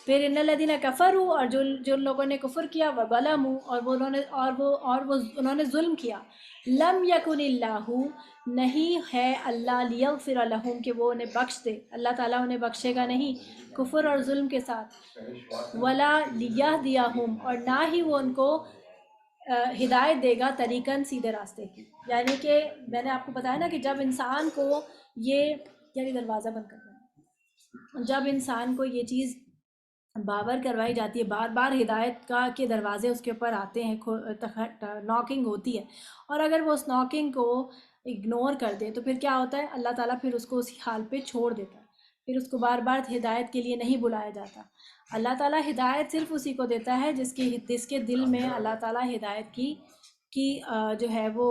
پھر ان الذین کفروا، اور جو لوگوں نے کفر کیا، وظلموا، اور انہوں نے ظلم کیا، لم یکن اللہ، نہیں ہے اللہ، لیغفر لہم، کہ وہ انہیں بخش دے، اللہ تعالیٰ انہیں بخشے گا نہیں کفر اور ظلم کے ساتھ، ولا لیہدیہم، اور نہ ہی وہ ان کو ہدایت دے گا، طریقاً، سیدھے راستے کی. یعنی کہ میں نے آپ کو بتایا نا کہ جب انسان کو یہ، یعنی دروازہ بند کرنا ہے، جب انسان کو یہ چیز باور کروائی جاتی ہے، بار بار ہدایت کے دروازے اس کے اوپر آتے ہیں، ناکنگ ہوتی ہے، اور اگر وہ اس ناکنگ کو اگنور کر دے تو پھر کیا ہوتا ہے، اللہ تعالیٰ پھر اس کو اسی حال پہ چھوڑ دیتا ہے، پھر اس کو بار بار ہدایت کے لیے نہیں بلایا جاتا. اللہ تعالیٰ ہدایت صرف اسی کو دیتا ہے جس کے دل میں اللہ تعالیٰ ہدایت کی جو ہے وہ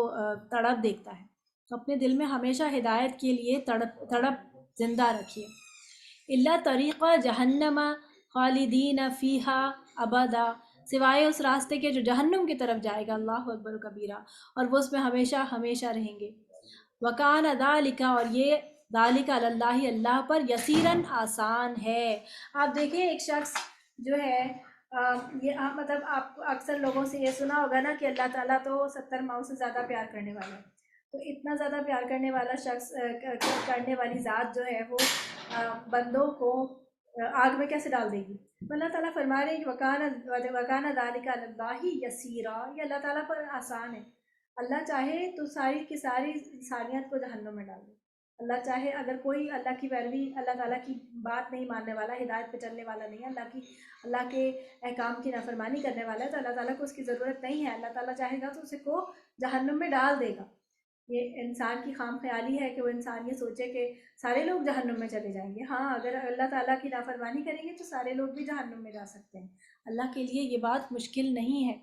تڑپ دیکھتا ہے. تو اپنے دل میں ہمیشہ ہدایت کے لیے تڑپ زندہ رکھیے. اللہ طریقہ جہنم خالدین فیہا ابدا، سوائے اس راستے کے جو جہنم کی طرف جائے گا، اللہ اکبر کبیرہ، اور وہ اس میں ہمیشہ ہمیشہ رہیں گے. وکان ذالک، اور یہ ذالک علی اللہ، اللہ پر یسیراً آسان ہے. آپ دیکھیں ایک شخص جو ہے یہ مطلب آپ اکثر لوگوں سے یہ سنا ہوگا نا کہ اللہ تعالیٰ تو 70 ماؤں سے زیادہ پیار کرنے والا ہے. تو اتنا زیادہ پیار کرنے والا شخص، کرنے والی ذات جو ہے وہ بندوں کو آگ میں کیسے ڈال دے گی؟ اللہ تعالیٰ فرما رہے ہیں کہ وکان ذالک علی اللہ یسیرا، یہ اللہ تعالیٰ پر آسان ہے. اللہ چاہے تو ساری کی ساری انسانیت کو جہنم میں ڈال دے. اللہ چاہے اگر کوئی اللہ کی پیروی، اللہ تعالیٰ کی بات نہیں ماننے والا، ہدایت پہ چلنے والا نہیں ہے، اللہ کے احکام کی نافرمانی کرنے والا ہے، تو اللہ تعالیٰ کو اس کی ضرورت نہیں ہے. اللہ تعالیٰ چاہے گا تو اسے کو جہنم میں ڈال دے گا. یہ انسان کی خام خیالی ہے کہ وہ انسان یہ سوچے کہ سارے لوگ جہنم میں چلے جائیں گے. ہاں، اگر اللہ تعالیٰ کی نافرمانی کریں گے تو سارے لوگ بھی جہنم میں جا سکتے ہیں. اللہ کے لیے یہ بات مشکل نہیں ہے.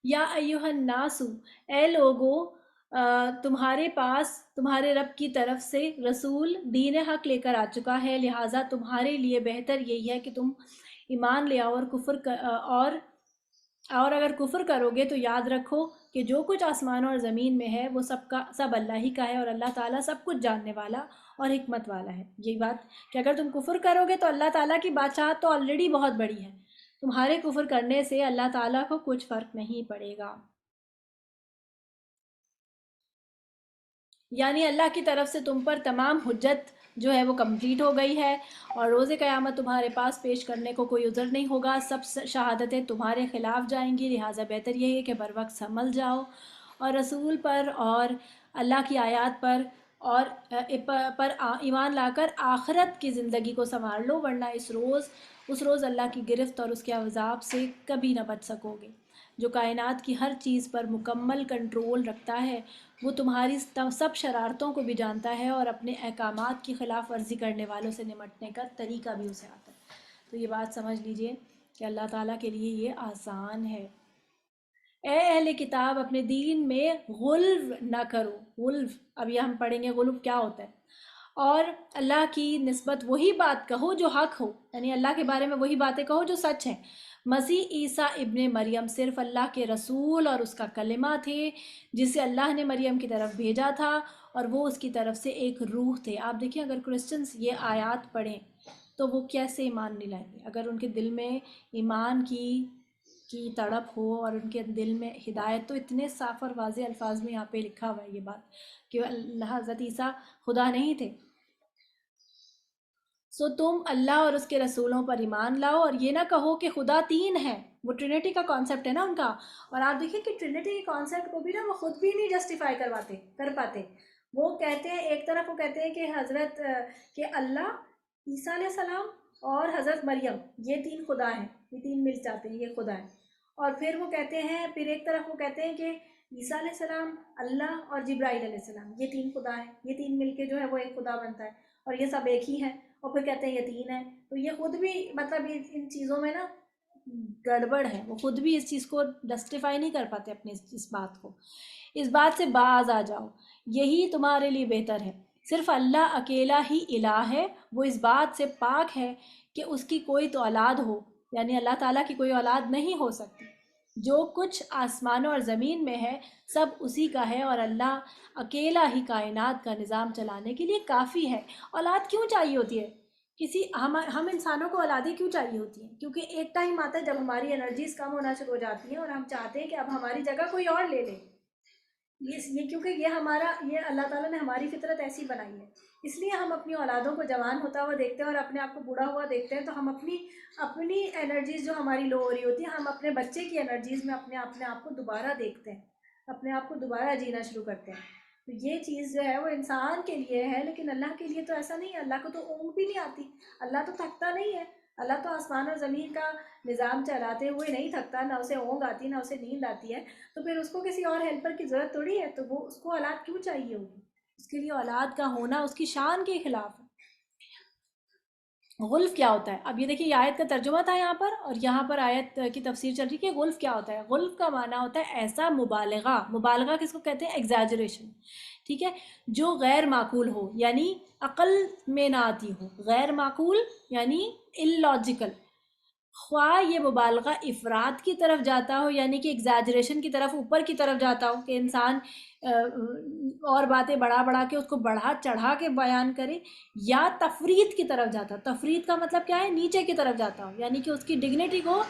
یا ایہا الناس، اے لوگو، تمہارے پاس تمہارے رب کی طرف سے رسول دین حق لے کر آ چکا ہے، لہٰذا تمہارے لیے بہتر یہی ہے کہ تم ایمان لے آؤ، اور اگر کفر کرو گے تو یاد رکھو کہ جو کچھ آسمانوں اور زمین میں ہے وہ سب اللہ ہی کا ہے، اور اللہ تعالیٰ سب کچھ جاننے والا اور حکمت والا ہے. یہی بات کہ اگر تم کفر کرو گے تو اللہ تعالیٰ کی بادشاہت تو آلریڈی بہت بڑی ہے، تمہارے کفر کرنے سے اللہ تعالیٰ کو کچھ فرق نہیں پڑے گا. یعنی اللہ کی طرف سے تم پر تمام حجت جو ہے وہ کمپلیٹ ہو گئی ہے، اور روز قیامت تمہارے پاس پیش کرنے کو کوئی عذر نہیں ہوگا. سب شہادتیں تمہارے خلاف جائیں گی، لہٰذا بہتر یہ ہے کہ بر وقت سنبھل جاؤ، اور رسول پر اور اللہ کی آیات پر ایمان لا کر آخرت کی زندگی کو سنوار لو، ورنہ اس روز اللہ کی گرفت اور اس کے عذاب سے کبھی نہ بچ سکو گے. جو کائنات کی ہر چیز پر مکمل کنٹرول رکھتا ہے، وہ تمہاری سب شرارتوں کو بھی جانتا ہے، اور اپنے احکامات کی خلاف ورزی کرنے والوں سے نمٹنے کا طریقہ بھی اسے آتا ہے. تو یہ بات سمجھ لیجئے کہ اللہ تعالیٰ کے لیے یہ آسان ہے. اے اہل کتاب اپنے دین میں غلو نہ کرو. غلو، اب یہ ہم پڑھیں گے غلو کیا ہوتا ہے. اور اللہ کی نسبت وہی بات کہو جو حق ہو، یعنی اللہ کے بارے میں وہی باتیں کہو جو سچ ہیں. مسیح عیسیٰ ابن مریم صرف اللہ کے رسول اور اس کا کلمہ تھے جسے اللہ نے مریم کی طرف بھیجا تھا، اور وہ اس کی طرف سے ایک روح تھے. آپ دیکھیں اگر کرسچنز یہ آیات پڑھیں تو وہ کیسے ایمان نہیں لائیں گے اگر ان کے دل میں ایمان کی تڑپ ہو اور ان کے دل میں ہدایت. تو اتنے صاف اور واضح الفاظ میں یہاں پہ لکھا ہوا ہے یہ بات کہ حضرت عیسیٰ خدا نہیں تھے. سو تم اللہ اور اس کے رسولوں پر ایمان لاؤ اور یہ نہ کہو کہ خدا تین ہے. وہ ٹرینٹی کا کانسیپٹ ہے نا ان کا. اور آپ دیکھیں کہ ٹرینٹی کے کانسیپٹ کو بھی نا وہ خود بھی نہیں جسٹیفائی کر پاتے. وہ کہتے ہیں ایک طرف وہ کہتے ہیں کہ حضرت کہ اللہ، عیسیٰ علیہ السلام اور حضرت مریم یہ تین خدا ہیں، یہ تین مل جاتے ہیں، یہ خدا ہیں. اور پھر وہ کہتے ہیں، پھر ایک طرف وہ کہتے ہیں کہ عیسیٰ علیہ السلام، اللہ اور جبرائیل علیہ السلام یہ تین خدا ہیں، یہ تین مل کے جو ہے وہ ایک خدا بنتا ہے اور یہ سب ایک ہی ہیں. اور پھر کہتے ہیں یہ تین ہے. تو یہ خود بھی مطلب ان چیزوں میں نا گڑبڑ ہے. وہ خود بھی اس چیز کو جسٹیفائی نہیں کر پاتے اپنے اس بات کو. اس بات سے باز آ جاؤ، یہی تمہارے لیے بہتر ہے. صرف اللہ اکیلا ہی الہ ہے. وہ اس بات سے پاک ہے کہ اس کی کوئی تو اولاد ہو، یعنی اللہ تعالیٰ کی کوئی اولاد نہیں ہو سکتی. جو کچھ آسمانوں اور زمین میں ہے سب اسی کا ہے، اور اللہ اکیلا ہی کائنات کا نظام چلانے کے لیے کافی ہے. اولاد کیوں چاہیے ہوتی ہے ہم انسانوں کو؟ اولادیں کیوں چاہیے ہوتی ہیں؟ کیونکہ ایک ٹائم آتا ہے جب ہماری انرجیز کم ہونا شروع ہو جاتی ہیں اور ہم چاہتے ہیں کہ اب ہماری جگہ کوئی اور لے لے. یہ کیونکہ یہ اللہ تعالیٰ نے ہماری فطرت ایسی بنائی ہے، اس لیے ہم اپنی اولادوں کو جوان ہوتا ہوا دیکھتے ہیں اور اپنے آپ کو بوڑھا ہوا دیکھتے ہیں. تو ہم اپنی انرجیز جو ہماری لو ہو رہی ہوتی ہیں، ہم اپنے بچے کی انرجیز میں اپنے آپ کو دوبارہ دیکھتے ہیں، اپنے آپ کو دوبارہ جینا شروع کرتے ہیں. تو یہ چیز جو ہے وہ انسان کے لیے ہے، لیکن اللہ کے لیے تو ایسا نہیں ہے. اللہ کو تو اونگ بھی نہیں آتی، اللہ تو تھکتا نہیں ہے. اللہ تو آسمان اور زمین کا نظام چلاتے ہوئے نہیں تھکتا، نہ اسے اونگ آتی نہ اسے نیند آتی ہے. تو پھر اس کو کسی اور ہیلپر کی ضرورت تھوڑی ہے. تو وہ اس کو اولاد کیوں چاہیے ہوگی؟ اس کے لیے اولاد کا ہونا اس کی شان کے خلاف ہے. غلف کیا ہوتا ہے؟ اب یہ دیکھیں، یہ آیت کا ترجمہ تھا یہاں پر، اور یہاں پر آیت کی تفسیر چل رہی ہے کہ غلف کیا ہوتا ہے. غلف کا معنی ہوتا ہے ایسا مبالغہ. مبالغہ کس کو کہتے ہیں؟ ایگزیجریشن. ٹھیک ہے، جو غیر معقول ہو، یعنی عقل میں نہ آتی ہو. غیر معقول یعنی illogical. خواہ یہ مبالغہ افراد کی طرف جاتا ہو، یعنی کہ ایگزیجریشن کی طرف، اوپر کی طرف جاتا ہو کہ انسان اور باتیں بڑھا کے اس کو بڑھا چڑھا کے بیان کرے، یا تفرید کی طرف جاتا ہو. تفرید کا مطلب کیا ہے؟ نیچے کی طرف جاتا ہو، یعنی کہ اس کی ڈگنیٹی کو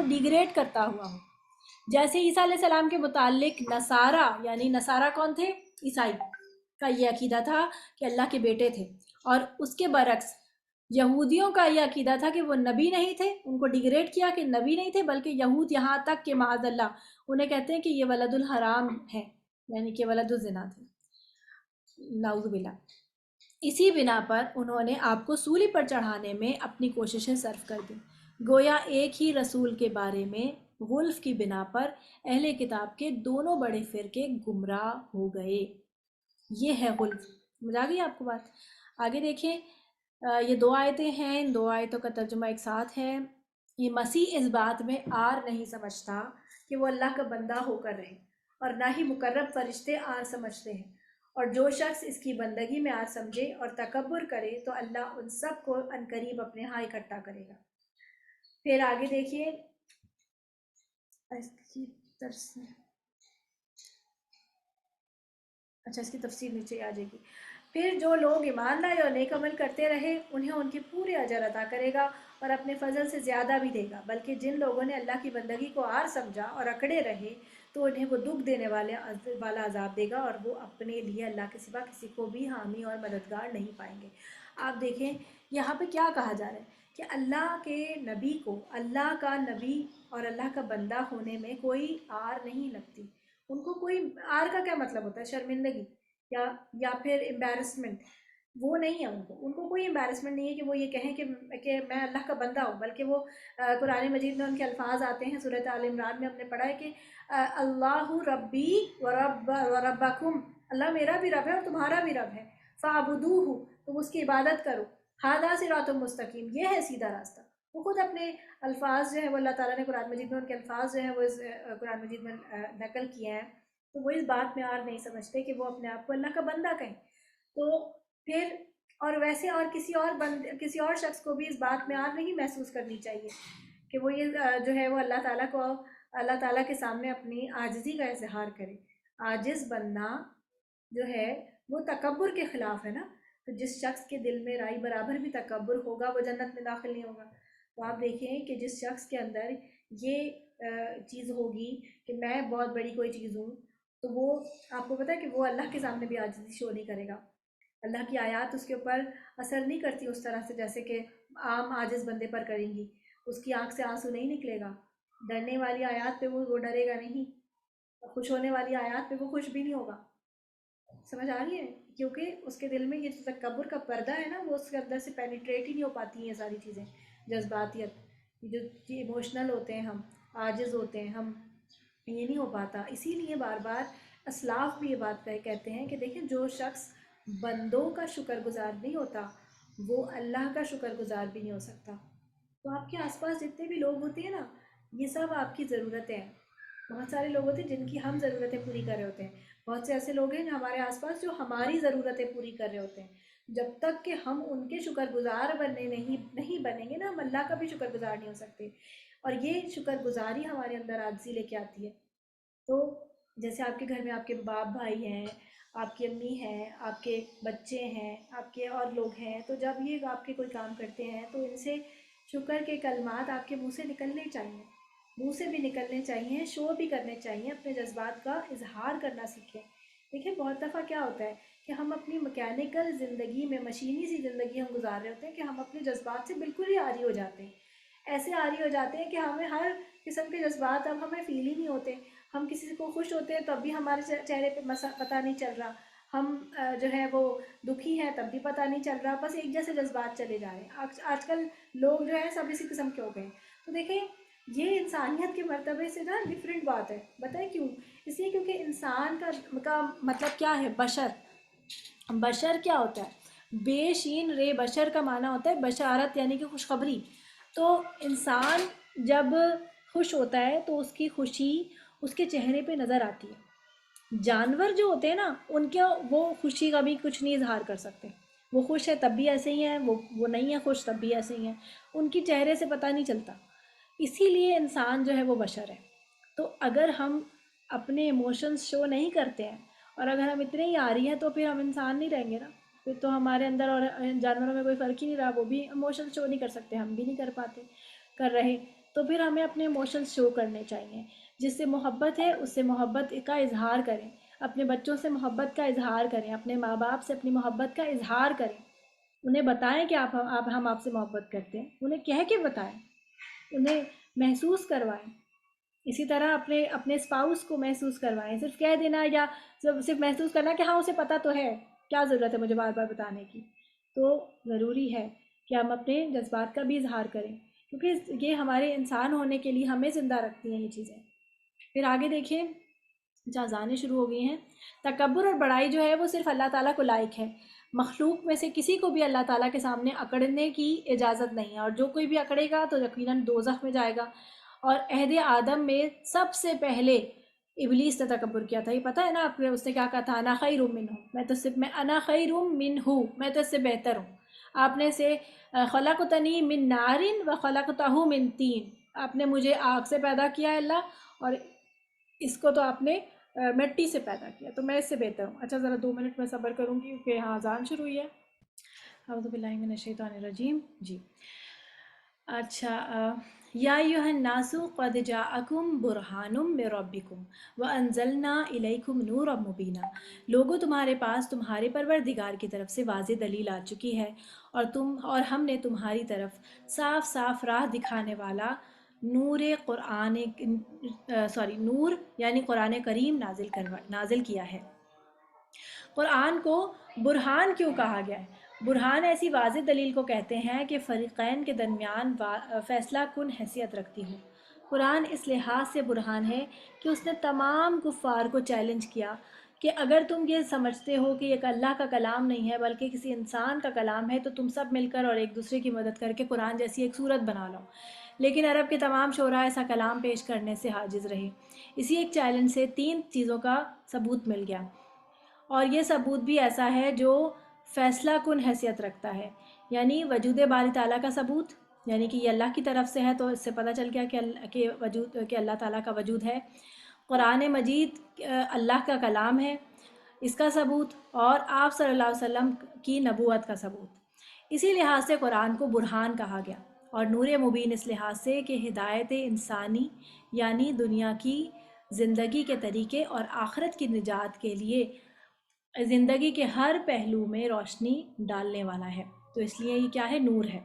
ڈیگریڈ کرتا ہوا ہو. جیسے عیسیٰ علیہ السلام کے متعلق نصارہ، یعنی نصارہ کون تھے؟ عیسائی کا یہ عقیدہ تھا کہ اللہ کے بیٹے تھے. اور اس کے برعکس یہودیوں کا یہ عقیدہ تھا کہ وہ نبی نہیں تھے. ان کو ڈیگریڈ کیا کہ نبی نہیں تھے، بلکہ یہود یہاں تک کہ معاذ اللہ انہیں کہتے ہیں کہ یہ ولد الحرام ہے، یعنی کہ ولد الزنا تھے، نعوذ باللہ. اسی بنا پر انہوں نے آپ کو سولی پر چڑھانے میں اپنی کوششیں صرف کر دی. گویا ایک ہی رسول کے بارے میں غلف کی بنا پر اہل کتاب کے دونوں بڑے فرقے گمراہ ہو گئے. یہ ہے غلف. سمجھ آ گئی آپ کو بات؟ آگے دیکھیں، یہ دو آیتیں ہیں، ان دو آیتوں کا ترجمہ ایک ساتھ ہے. یہ مسیح اس بات میں آر نہیں سمجھتا کہ وہ اللہ کا بندہ ہو کر رہے، اور نہ ہی مقرب فرشتے آر سمجھتے ہیں. اور جو شخص اس کی بندگی میں آر سمجھے اور تکبر کرے تو اللہ ان سب کو عنقریب اپنے ہاں اکٹھا کرے گا. پھر آگے دیکھیے، اس کی تفسیر نیچے آ جائے گی. پھر جو لوگ ایمان لائے اور نیک عمل کرتے رہے انہیں ان کے پورے اجر عطا کرے گا اور اپنے فضل سے زیادہ بھی دے گا. بلکہ جن لوگوں نے اللہ کی بندگی کو آر سمجھا اور اکڑے رہے تو انہیں وہ دکھ دینے والا عذاب دے گا، اور وہ اپنے لیے اللہ کے سوا کسی کو بھی حامی اور مددگار نہیں پائیں گے. آپ دیکھیں یہاں پہ کیا کہا جا رہا ہے کہ اللہ کے نبی کو اللہ کا نبی اور اللہ کا بندہ ہونے میں کوئی آر نہیں لگتی. ان کو کوئی آر کا کیا مطلب ہوتا ہے؟ شرمندگی یا پھر امبیرسمنٹ. وہ نہیں ہے. ان کو کوئی امبیرسمنٹ نہیں ہے کہ وہ یہ کہیں کہ میں اللہ کا بندہ ہوں. بلکہ وہ قرآن مجید میں ان کے الفاظ آتے ہیں. سورۃ آل عمران میں ہم نے پڑھا ہے کہ اللہ ربی وربکم، اللہ میرا بھی رب ہے اور تمہارا بھی رب ہے. فاعبدوہ، تم اس کی عبادت کرو. ھذا صراط مستقیم، یہ ہے سیدھا راستہ. وہ خود اپنے الفاظ جو ہیں وہ اللہ تعالیٰ نے قرآن مجید میں ان کے الفاظ جو ہیں وہ اس قرآن مجید میں نقل کیے ہیں، تو وہ اس بات میں آر نہیں سمجھتے کہ وہ اپنے آپ کو اللہ کا بندہ کہیں. تو پھر اور ویسے اور کسی اور شخص کو بھی اس بات میں آر نہیں محسوس کرنی چاہیے کہ وہ یہ جو ہے وہ اللہ تعالیٰ کے سامنے اپنی عاجزی کا اظہار کرے. عاجز بننا جو ہے وہ تکبر کے خلاف ہے نا. تو جس شخص کے دل میں رائی برابر بھی تکبر ہوگا وہ جنت میں داخل نہیں ہوگا. تو آپ دیکھیں کہ جس شخص کے اندر یہ چیز ہوگی کہ میں بہت بڑی کوئی چیز ہوں، تو وہ آپ کو پتہ ہے کہ وہ اللہ کے سامنے بھی عاجزی شو نہیں کرے گا. اللہ کی آیات اس کے اوپر اثر نہیں کرتی اس طرح سے جیسے کہ عام عاجز بندے پر کریں گی. اس کی آنکھ سے آنسو نہیں نکلے گا. ڈرنے والی آیات پہ وہ ڈرے گا نہیں، خوش ہونے والی آیات پہ وہ خوش بھی نہیں ہوگا. سمجھ آ رہی ہے؟ کیونکہ اس کے دل میں یہ جو تکبر کا پردہ ہے نا وہ اس کے اندر سے پینیٹریٹ ہی نہیں ہو پاتی ہیں یہ ساری چیزیں. جذباتیت، جو ایموشنل ہوتے ہیں ہم، عاجز ہوتے ہیں ہم، یہ نہیں ہو پاتا. اسی لیے بار بار اسلاف بھی یہ بات کہتے ہیں کہ دیکھیں جو شخص بندوں کا شکر گزار نہیں ہوتا وہ اللہ کا شکر گزار بھی نہیں ہو سکتا. تو آپ کے آس پاس جتنے بھی لوگ ہوتے ہیں نا یہ سب آپ کی ضرورتیں ہیں. بہت سارے لوگ ہوتے ہیں جن کی ہم ضرورتیں پوری کر رہے ہوتے ہیں. بہت سے ایسے لوگ ہیں جو ہمارے آس پاس جو ہماری ضرورتیں پوری کر رہے ہوتے ہیں. جب تک کہ ہم ان کے شکر گزار نہیں بنیں گے نا ہم اللہ کا بھی شکر گزار نہیں ہو سکتے. اور یہ شکر گزاری ہمارے اندر عاجزی لے کے آتی ہے. تو جیسے آپ کے گھر میں آپ کے باپ بھائی ہیں، آپ کی امی ہیں، آپ کے بچے ہیں، آپ کے اور لوگ ہیں، تو جب یہ آپ کے کوئی کام کرتے ہیں تو ان سے شکر کے کلمات آپ کے منہ سے نکلنے چاہیے. منہ سے بھی نکلنے چاہیے، شو بھی کرنے چاہیے، اپنے جذبات کا اظہار کرنا سیکھیں. دیکھیں بہت دفعہ کیا ہوتا ہے کہ ہم اپنی مکینیکل زندگی میں مشینی سی زندگی ہم گزار رہے ہوتے ہیں کہ ہم اپنے جذبات سے بالکل ہی عاری ہو جاتے ہیں. ایسے عاری ہو جاتے ہیں کہ ہمیں ہر قسم کے جذبات اب ہمیں فیل ہی نہیں ہوتے. ہم کسی کو خوش ہوتے ہیں تب بھی ہمارے چہرے پہ پتہ نہیں چل رہا، ہم جو ہے وہ دکھی ہیں تب بھی پتہ نہیں چل رہا، بس ایک جیسے جذبات چلے جا رہے ہیں. آج کل لوگ جو ہیں سب اسی قسم کے ہو گئے ہیں. تو دیکھیں یہ انسانیت کے مرتبے سے نا ڈفرینٹ بات ہے. بتائیں کیوں؟ اس لیے کیونکہ انسان کا مطلب کیا ہے؟ بشر کیا ہوتا ہے؟ بے شین رے بشر کا معنی ہوتا ہے بشارت یعنی کہ خوشخبری. تو انسان جب خوش ہوتا ہے تو اس کی خوشی اس کے چہرے پہ نظر آتی ہے. جانور جو ہوتے ہیں نا ان کے وہ خوشی کا بھی کچھ نہیں اظہار کر سکتے. وہ خوش ہے تب بھی ایسے ہی ہیں، وہ نہیں ہے خوش تب بھی ایسے ہی ہیں، ان کی چہرے سے پتہ نہیں چلتا. اسی لیے انسان جو ہے وہ بشر ہے. تو اگر ہم اپنے ایموشنز شو نہیں کرتے ہیں اور اگر ہم اتنے ہی آ رہی ہیں تو پھر ہم انسان نہیں رہیں گے نا. پھر تو ہمارے اندر اور جانوروں میں کوئی فرق ہی نہیں رہا. وہ بھی ایموشنز شو نہیں کر سکتے، ہم بھی نہیں کر رہے. تو پھر ہمیں اپنے ایموشنز شو کرنے چاہیے. جس سے محبت ہے اس سے محبت کا اظہار کریں. اپنے بچوں سے محبت کا اظہار کریں، اپنے ماں باپ سے اپنی محبت کا اظہار کریں. انہیں بتائیں کہ ہم آپ سے محبت کرتے ہیں، انہیں کہہ کے بتائیں، انہیں محسوس کروائیں. اسی طرح اپنے اسپاؤس کو محسوس کروائیں. صرف کہہ دینا یا صرف محسوس کرنا کہ ہاں اسے پتہ تو ہے، کیا ضرورت ہے مجھے بار بار بتانے کی. تو ضروری ہے کہ ہم اپنے جذبات کا بھی اظہار کریں کیونکہ یہ ہمارے انسان ہونے کے لیے ہمیں زندہ رکھتی ہیں یہ چیزیں. پھر آگے دیکھیں اذانیں شروع ہو گئی ہیں. تکبر اور بڑائی جو ہے وہ صرف اللہ تعالیٰ کو لائق ہے. مخلوق میں سے کسی کو بھی اللہ تعالیٰ کے سامنے اکڑنے کی اجازت نہیں ہے، اور جو کوئی بھی اکڑے گا تو یقیناً دوزخ میں جائے گا. اور عہد آدم میں سب سے پہلے ابلیس نے تکبر کیا تھا. یہ پتہ ہے نا آپ نے اس نے کیا کہا تھا؟ انا خیر منہ، انا خیر منہ، میں تو اس سے بہتر ہوں. آپ نے اسے خلقتنی من نار و خلقتہ من طین، آپ نے مجھے آگ سے پیدا کیا ہے اللہ، اور اس کو تو آپ نے مٹی سے پیدا کیا، تو میں اس سے بہتر ہوں. اچھا ذرا 2 منٹ میں صبر کروں گی کیونکہ یہاں اذان شروع ہوئی ہے. اعوذ باللہ من الشیطان الرجیم. جی اچھا، یا ایھا الناس قد جاءکم برہان من ربکم وانزلنا الیکم نورا مبینا. لوگوں تمہارے پاس تمہارے پروردگار کی طرف سے واضح دلیل آ چکی ہے اور ہم نے تمہاری طرف صاف صاف راہ دکھانے والا نور یعنی قرآن کریم نازل کیا ہے. قرآن کو برہان کیوں کہا گیا ہے؟ برہان ایسی واضح دلیل کو کہتے ہیں کہ فریقین کے درمیان فیصلہ کن حیثیت رکھتی ہو. قرآن اس لحاظ سے برہان ہے کہ اس نے تمام کفار کو چیلنج کیا کہ اگر تم یہ سمجھتے ہو کہ یہ اللہ کا کلام نہیں ہے بلکہ کسی انسان کا کلام ہے، تو تم سب مل کر اور ایک دوسرے کی مدد کر کے قرآن جیسی ایک صورت بنا لو۔ لیکن عرب کے تمام شعراء ایسا کلام پیش کرنے سے عاجز رہے۔ اسی ایک چیلنج سے 3 چیزوں کا ثبوت مل گیا، اور یہ ثبوت بھی ایسا ہے جو فیصلہ کن حیثیت رکھتا ہے، یعنی وجود باری تعالیٰ کا ثبوت، یعنی کہ یہ اللہ کی طرف سے ہے، تو اس سے پتہ چل گیا کہ اللہ تعالیٰ کا وجود ہے۔ قرآن مجید اللہ کا کلام ہے، اس کا ثبوت، اور آپ صلی اللہ علیہ وسلم کی نبوت کا ثبوت۔ اسی لحاظ سے قرآن کو برہان کہا گیا، اور نور مبین اس لحاظ سے کہ ہدایت انسانی یعنی دنیا کی زندگی کے طریقے اور آخرت کی نجات کے لیے زندگی کے ہر پہلو میں روشنی ڈالنے والا ہے، تو اس لیے یہ کیا ہے؟ نور ہے۔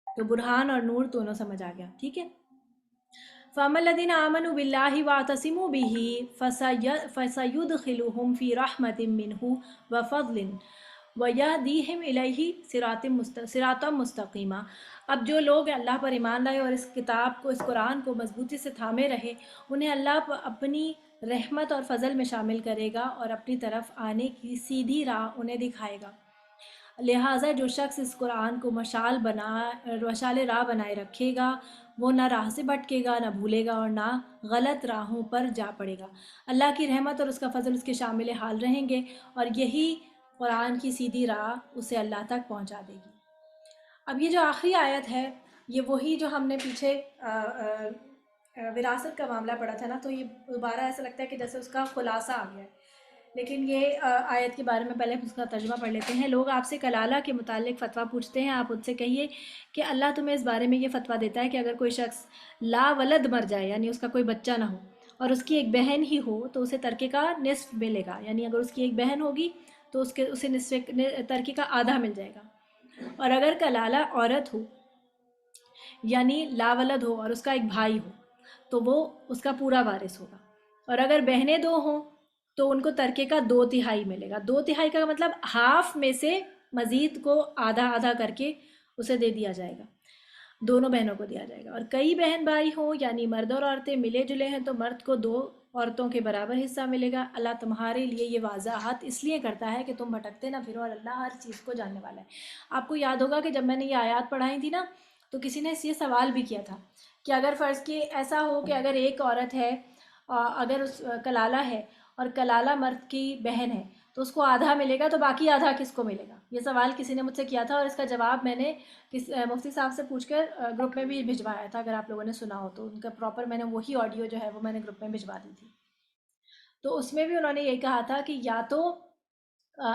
تو برہان اور نور دونوں سمجھ آ گیا، ٹھیک ہے۔ فَأَمَّا الَّذِينَ آمَنُوا بِاللَّهِ وَاعْتَصِمُوا بِهِ فَسَيُدْخِلُهُمْ فِي رَحْمَةٍ مِّنْهُ وَفَضْلٍ وَيَهْدِيهِمْ إِلَيْهِ صِرَاطًا مُسْتَقِيمًا۔ اب جو لوگ اللہ پر ایمان لائے اور اس کتاب کو، اس قرآن کو مضبوطی سے تھامے رہے، انہیں اللہ اپنی رحمت اور فضل میں شامل کرے گا اور اپنی طرف آنے کی سیدھی راہ انہیں دکھائے گا۔ لہٰذا جو شخص اس قرآن کو مشال راہ بنائے رکھے گا، وہ نہ راہ سے بھٹکے گا، نہ بھولے گا، اور نہ غلط راہوں پر جا پڑے گا۔ اللہ کی رحمت اور اس کا فضل اس کے شامل حال رہیں گے، اور یہی قرآن کی سیدھی راہ اسے اللہ تک پہنچا دے گی۔ اب یہ جو آخری آیت ہے، یہ وہی جو ہم نے پیچھے وراثت کا معاملہ پڑھا تھا نا، تو یہ دوبارہ ایسا لگتا ہے کہ جیسے اس کا خلاصہ آ گیا ہے۔ لیکن یہ آیت کے بارے میں پہلے اس کا ترجمہ پڑھ لیتے ہیں۔ لوگ آپ سے کلالہ کے متعلق فتویٰ پوچھتے ہیں، آپ ان سے کہیے کہ اللہ تمہیں اس بارے میں یہ فتویٰ دیتا ہے کہ اگر کوئی شخص لا ولد مر جائے، یعنی اس کا کوئی بچہ نہ ہو، اور اس کی ایک بہن ہی ہو، تو اسے ترکے کا نصف ملے گا، یعنی اگر اس کی ایک بہن ہوگی تو اسے نصف ترکے کا آدھا مل جائے گا۔ اور اگر کلالہ عورت ہو، یعنی لا ولد ہو، اور اس کا ایک بھائی ہو، تو وہ اس کا پورا وارث ہوگا۔ اور اگر بہنیں 2 ہوں تو ان کو ترکے کا 2/3 ملے گا۔ 2/3 کا مطلب ہاف میں سے مزید کو آدھا آدھا کر کے اسے دے دیا جائے گا، دونوں بہنوں کو دیا جائے گا۔ اور کئی بہن بھائی ہوں، یعنی مرد اور عورتیں ملے جلے ہیں، تو مرد کو 2 عورتوں کے برابر حصہ ملے گا۔ اللہ تمہارے لیے یہ وضاحت اس لیے کرتا ہے کہ تم بھٹکتے نہ پھرو، اور اللہ ہر چیز کو جاننے والا ہے۔ آپ کو یاد ہوگا کہ جب میں نے یہ آیات پڑھائی تھی نا، تو کسی نے یہ سوال بھی کیا تھا کہ اگر فرض کہ ایسا ہو کہ اگر ایک عورت ہے، اگر اس کلالہ ہے اور کلالہ مرد کی بہن ہے، تو اس کو آدھا ملے گا، تو باقی آدھا کس کو ملے گا؟ یہ سوال کسی نے مجھ سے کیا تھا، اور اس کا جواب میں نے مفتی صاحب سے پوچھ کر گروپ میں بھی بھجوایا تھا۔ اگر آپ لوگوں نے سنا ہو تو ان کا پراپر میں نے وہی آڈیو جو ہے وہ میں نے گروپ میں بھجوا دی تھی۔ تو اس میں بھی انہوں نے یہی کہا تھا کہ یا تو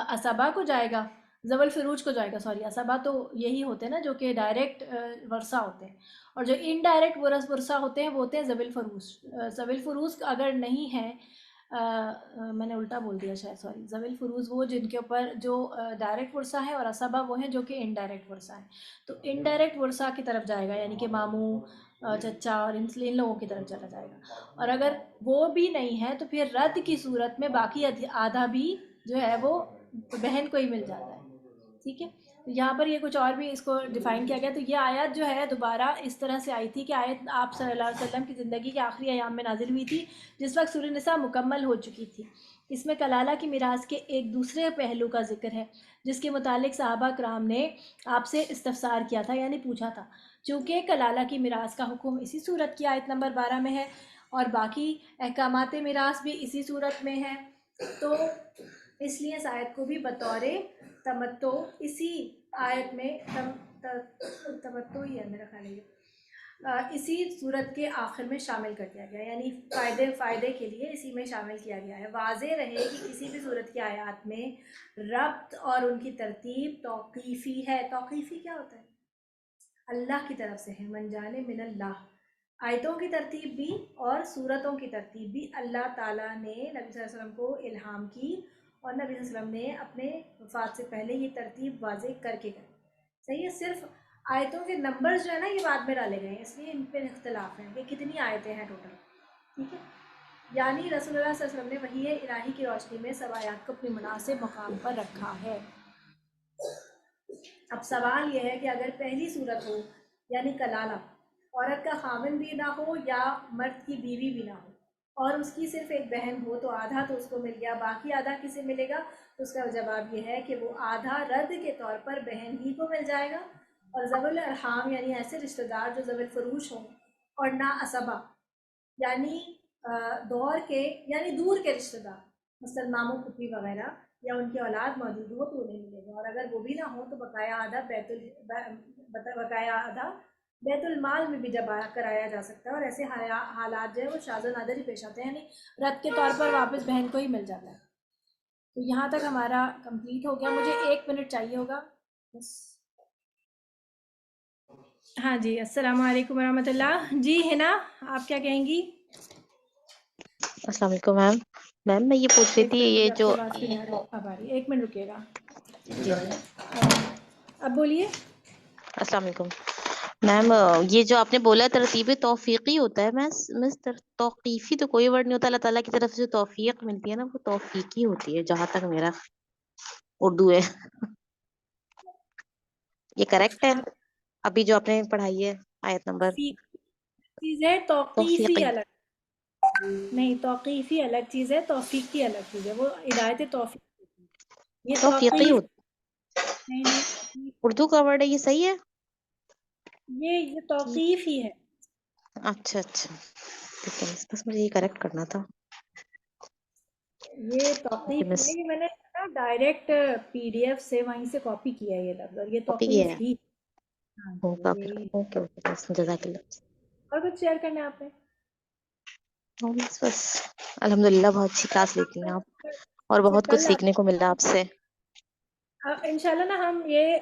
اسبا کو جائے گا، ذوی الفروج کو جائے گا، اسبا تو یہی ہوتے ہیں نا جو کہ ڈائریکٹ ورثہ ہوتے ہیں، اور جو انڈائریکٹ ورثہ ہوتے ہیں وہ ہوتے ہیں ذوی الفروج۔ ذوی الفروج اگر نہیں ہیں، میں نے الٹا بول دیا شاید، ذوی الفروز وہ جن کے اوپر جو ڈائریکٹ ورثہ ہے، اور اسبا وہ ہیں جو کہ انڈائریکٹ ورثہ ہیں۔ تو انڈائریکٹ ورثہ کی طرف جائے گا، یعنی کہ ماموں، چچا، اور ان لوگوں کی طرف چلا جائے گا۔ اور اگر وہ بھی نہیں ہے تو پھر رد کی صورت میں باقی آدھا بھی جو ہے وہ بہن کو ہی مل جاتا ہے، ٹھیک ہے۔ تو یہاں پر یہ کچھ اور بھی اس کو ڈیفائن کیا گیا۔ تو یہ آیت جو ہے دوبارہ اس طرح سے آئی تھی کہ آیت آپ صلی اللہ علیہ وسلم کی زندگی کے آخری ایام میں نازل ہوئی تھی، جس وقت سورہ نساء مکمل ہو چکی تھی۔ اس میں کلالہ کی میراث کے ایک دوسرے پہلو کا ذکر ہے، جس کے متعلق صحابہ کرام نے آپ سے استفسار کیا تھا، یعنی پوچھا تھا۔ چونکہ کلالہ کی میراث کا حکم اسی صورت کی آیت نمبر 12 میں ہے، اور باقی احکامات میراث بھی اسی صورت میں ہے، تو اس لیے اس آیت کو بھی بطور تمتع اسی آیت میں تمتع ہی ہے میرا خیال ہے، اسی صورت کے آخر میں شامل کر دیا گیا، یعنی فائدے کے لیے اسی میں شامل کیا گیا ہے۔ واضح رہے کہ کسی بھی صورت کی آیات میں ربط اور ان کی ترتیب توقیفی ہے۔ توقیفی کیا ہوتا ہے؟ اللہ کی طرف سے ہے، من جانب من اللہ۔ آیتوں کی ترتیب بھی اور صورتوں کی ترتیب بھی اللہ تعالیٰ نے نبی صلی اللہ علیہ وسلم کو الہام کی، اور نبی صلی اللہ علیہ وسلم نے اپنے وفات سے پہلے یہ ترتیب واضح کر کے گئے، صحیح ہے۔ صرف آیتوں کے نمبرز جو ہے نا یہ بعد میں ڈالے گئے ہیں، اس لیے ان پہ اختلاف ہے کہ کتنی آیتیں ہیں ٹوٹل، ٹھیک ہے۔ یعنی رسول اللہ صلی اللہ علیہ وسلم نے وحی الہی کی روشنی میں سب آیات کو اپنے مناسب مقام پر رکھا ہے۔ اب سوال یہ ہے کہ اگر پہلی صورت ہو، یعنی کلالہ، عورت کا خاوند بھی نہ ہو یا مرد کی بیوی بھی نہ ہو، اور اس کی صرف ایک بہن ہو تو آدھا تو اس کو مل گیا، باقی آدھا کسے ملے گا؟ تو اس کا جواب یہ ہے کہ وہ آدھا رد کے طور پر بہن ہی کو مل جائے گا، اور ذوی الارحام یعنی ایسے رشتہ دار جو ذوی الفروش ہوں اور نا اسبہ یعنی دور کے یعنی دور کے رشتہ دار، مثلاً ماموں پھوپھی وغیرہ، یا ان کی اولاد موجود ہو تو انہیں ملے گا، اور اگر وہ بھی نہ ہو تو بقایا آدھا بقایا آدھا بیت المال میں بھی جمع کرایا جا سکتا ہے، اور ایسے حالات جو ہے وہ شاذ و نادر ہی پیش آتے ہیں، یعنی رد کے طور پر واپس بہن کو ہی مل جاتا ہے۔ تو یہاں تک ہمارا کمپلیٹ ہو گیا، مجھے 1 منٹ چاہیے ہوگا بس۔ ہاں جی، السلام علیکم ورحمۃ اللہ۔ جی ہنا، آپ کیا کہیں گی؟ السلام علیکم میم۔ میم میں یہ پوچھ رہی ایک تھی منٹ، یہ مجھے آپ جو کی آواز نہیں آ رہی، اب آ رہی ہے، 1 منٹ رکیے گا۔ جی اب بولیے۔ السلام علیکم میم، یہ جو آپ نے بولا ترتیب توفیقی ہوتا ہے، میں توقیفی تو کوئی ورڈ نہیں ہوتا، اللہ تعالیٰ کی طرف سے جو توفیق ملتی ہے نا وہ توفیقی ہوتی ہے، جہاں تک میرا اردو ہے۔ یہ کریکٹ ہے؟ ہاں، ابھی جو آپ نے پڑھائی ہے آیت نمبر چیز ہے توقیفی توفیقی۔ الگ، نہیں توقیفی الگ چیز ہے، توفیقی الگ چیز ہے، وہ ہدایت توفیق، یہ توفیقی توقیف ہوتا نہیں نہیں توقیف، اردو کا ورڈ ہے، یہ صحیح ہے؟ یہ توقیف ہی ہے۔ اچھا اچھا ٹھیک ہے، بس مجھے یہ کریکٹ کرنا تھا۔ یہ توقیف مس نہیں، میں نے ڈائریکٹ پی ڈی ایف سے وہیں سے کاپی کیا ہے یہ لفظ، اور یہ کاپی کیا توقیف ہے؟ ہی۔ ہاں ہوگا جی، پھر، یہ اوکے اوکے، بس جزاک اللہ۔ اور کچھ شیئر کرنا ہے آپ نے؟ بس بس الحمد للہ، بہت اچھی کلاس لیتی ہیں آپ، اور اچھا، بہت کچھ کل سیکھنے کو مل رہا آپ سے۔ انشاءاللہ نا ہم یہ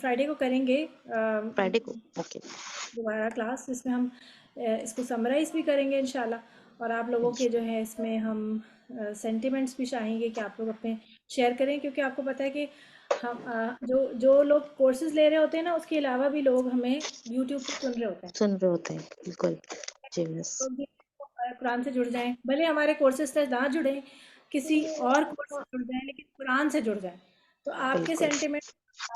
فرائیڈے کو کریں گے فرائیڈے کو اوکے دوبارہ کلاس، جس میں ہم اس کو سمرائز بھی کریں گے انشاءاللہ، اور آپ لوگوں کے جو ہے اس میں ہم سینٹیمنٹس بھی چاہیں گے کہ آپ لوگ اپنے شیئر کریں، کیونکہ آپ کو پتہ ہے کہ ہم جو لوگ کورسز لے رہے ہوتے ہیں نا، اس کے علاوہ بھی لوگ ہمیں یوٹیوب پہ سن رہے ہوتے ہیں، سن رہے ہوتے ہیں، بالکل جی مس۔ تو بھی قرآن سے جڑ جائیں، بھلے ہمارے کورسز سے نہ جڑیں، کسی اور کورس سے جڑ جائیں، لیکن قرآن سے جڑ جائیں، تو آپ کے بالکل سینٹیمنٹ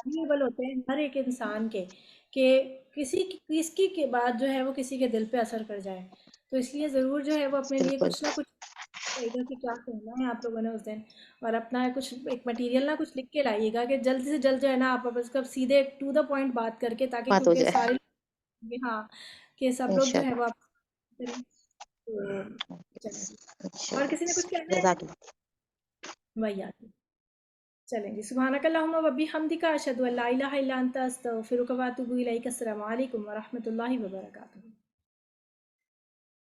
ویلیبل ہوتے ہیں ہر ایک انسان کے، کہ کس کی بات جو ہے وہ کسی کے دل پہ اثر کر جائے، تو اس لیے ضرور جو ہے وہ اپنے لیے بالکل کچھ نہ کچھ چاہیے گا کہ کیا کہنا ہے آپ لوگوں نے اس دن، اور اپنا کچھ ایک مٹیریل نہ کچھ لکھ کے لائیے گا کہ جلد سے جلد جو ہے نا آپ اس کا سیدھے ٹو دا پوائنٹ بات کر کے، تاکہ بات ہو کیونکہ جائے سارے ہاں کہ سب لوگ جو ہے انشاءاللہ وہ آپ کریں، تو چلیں جی، اور کسی نے کچھ انشاءاللہ، کہنا ہے؟ جزاک اللہ۔ وہی آتی، چلیں جی، سبحانک اللہم و بحمدک، اشہد ان لا الہ الا انت، استغفرک و اتوب الیک۔ السلام علیکم ورحمۃ اللہ وبرکاتہ۔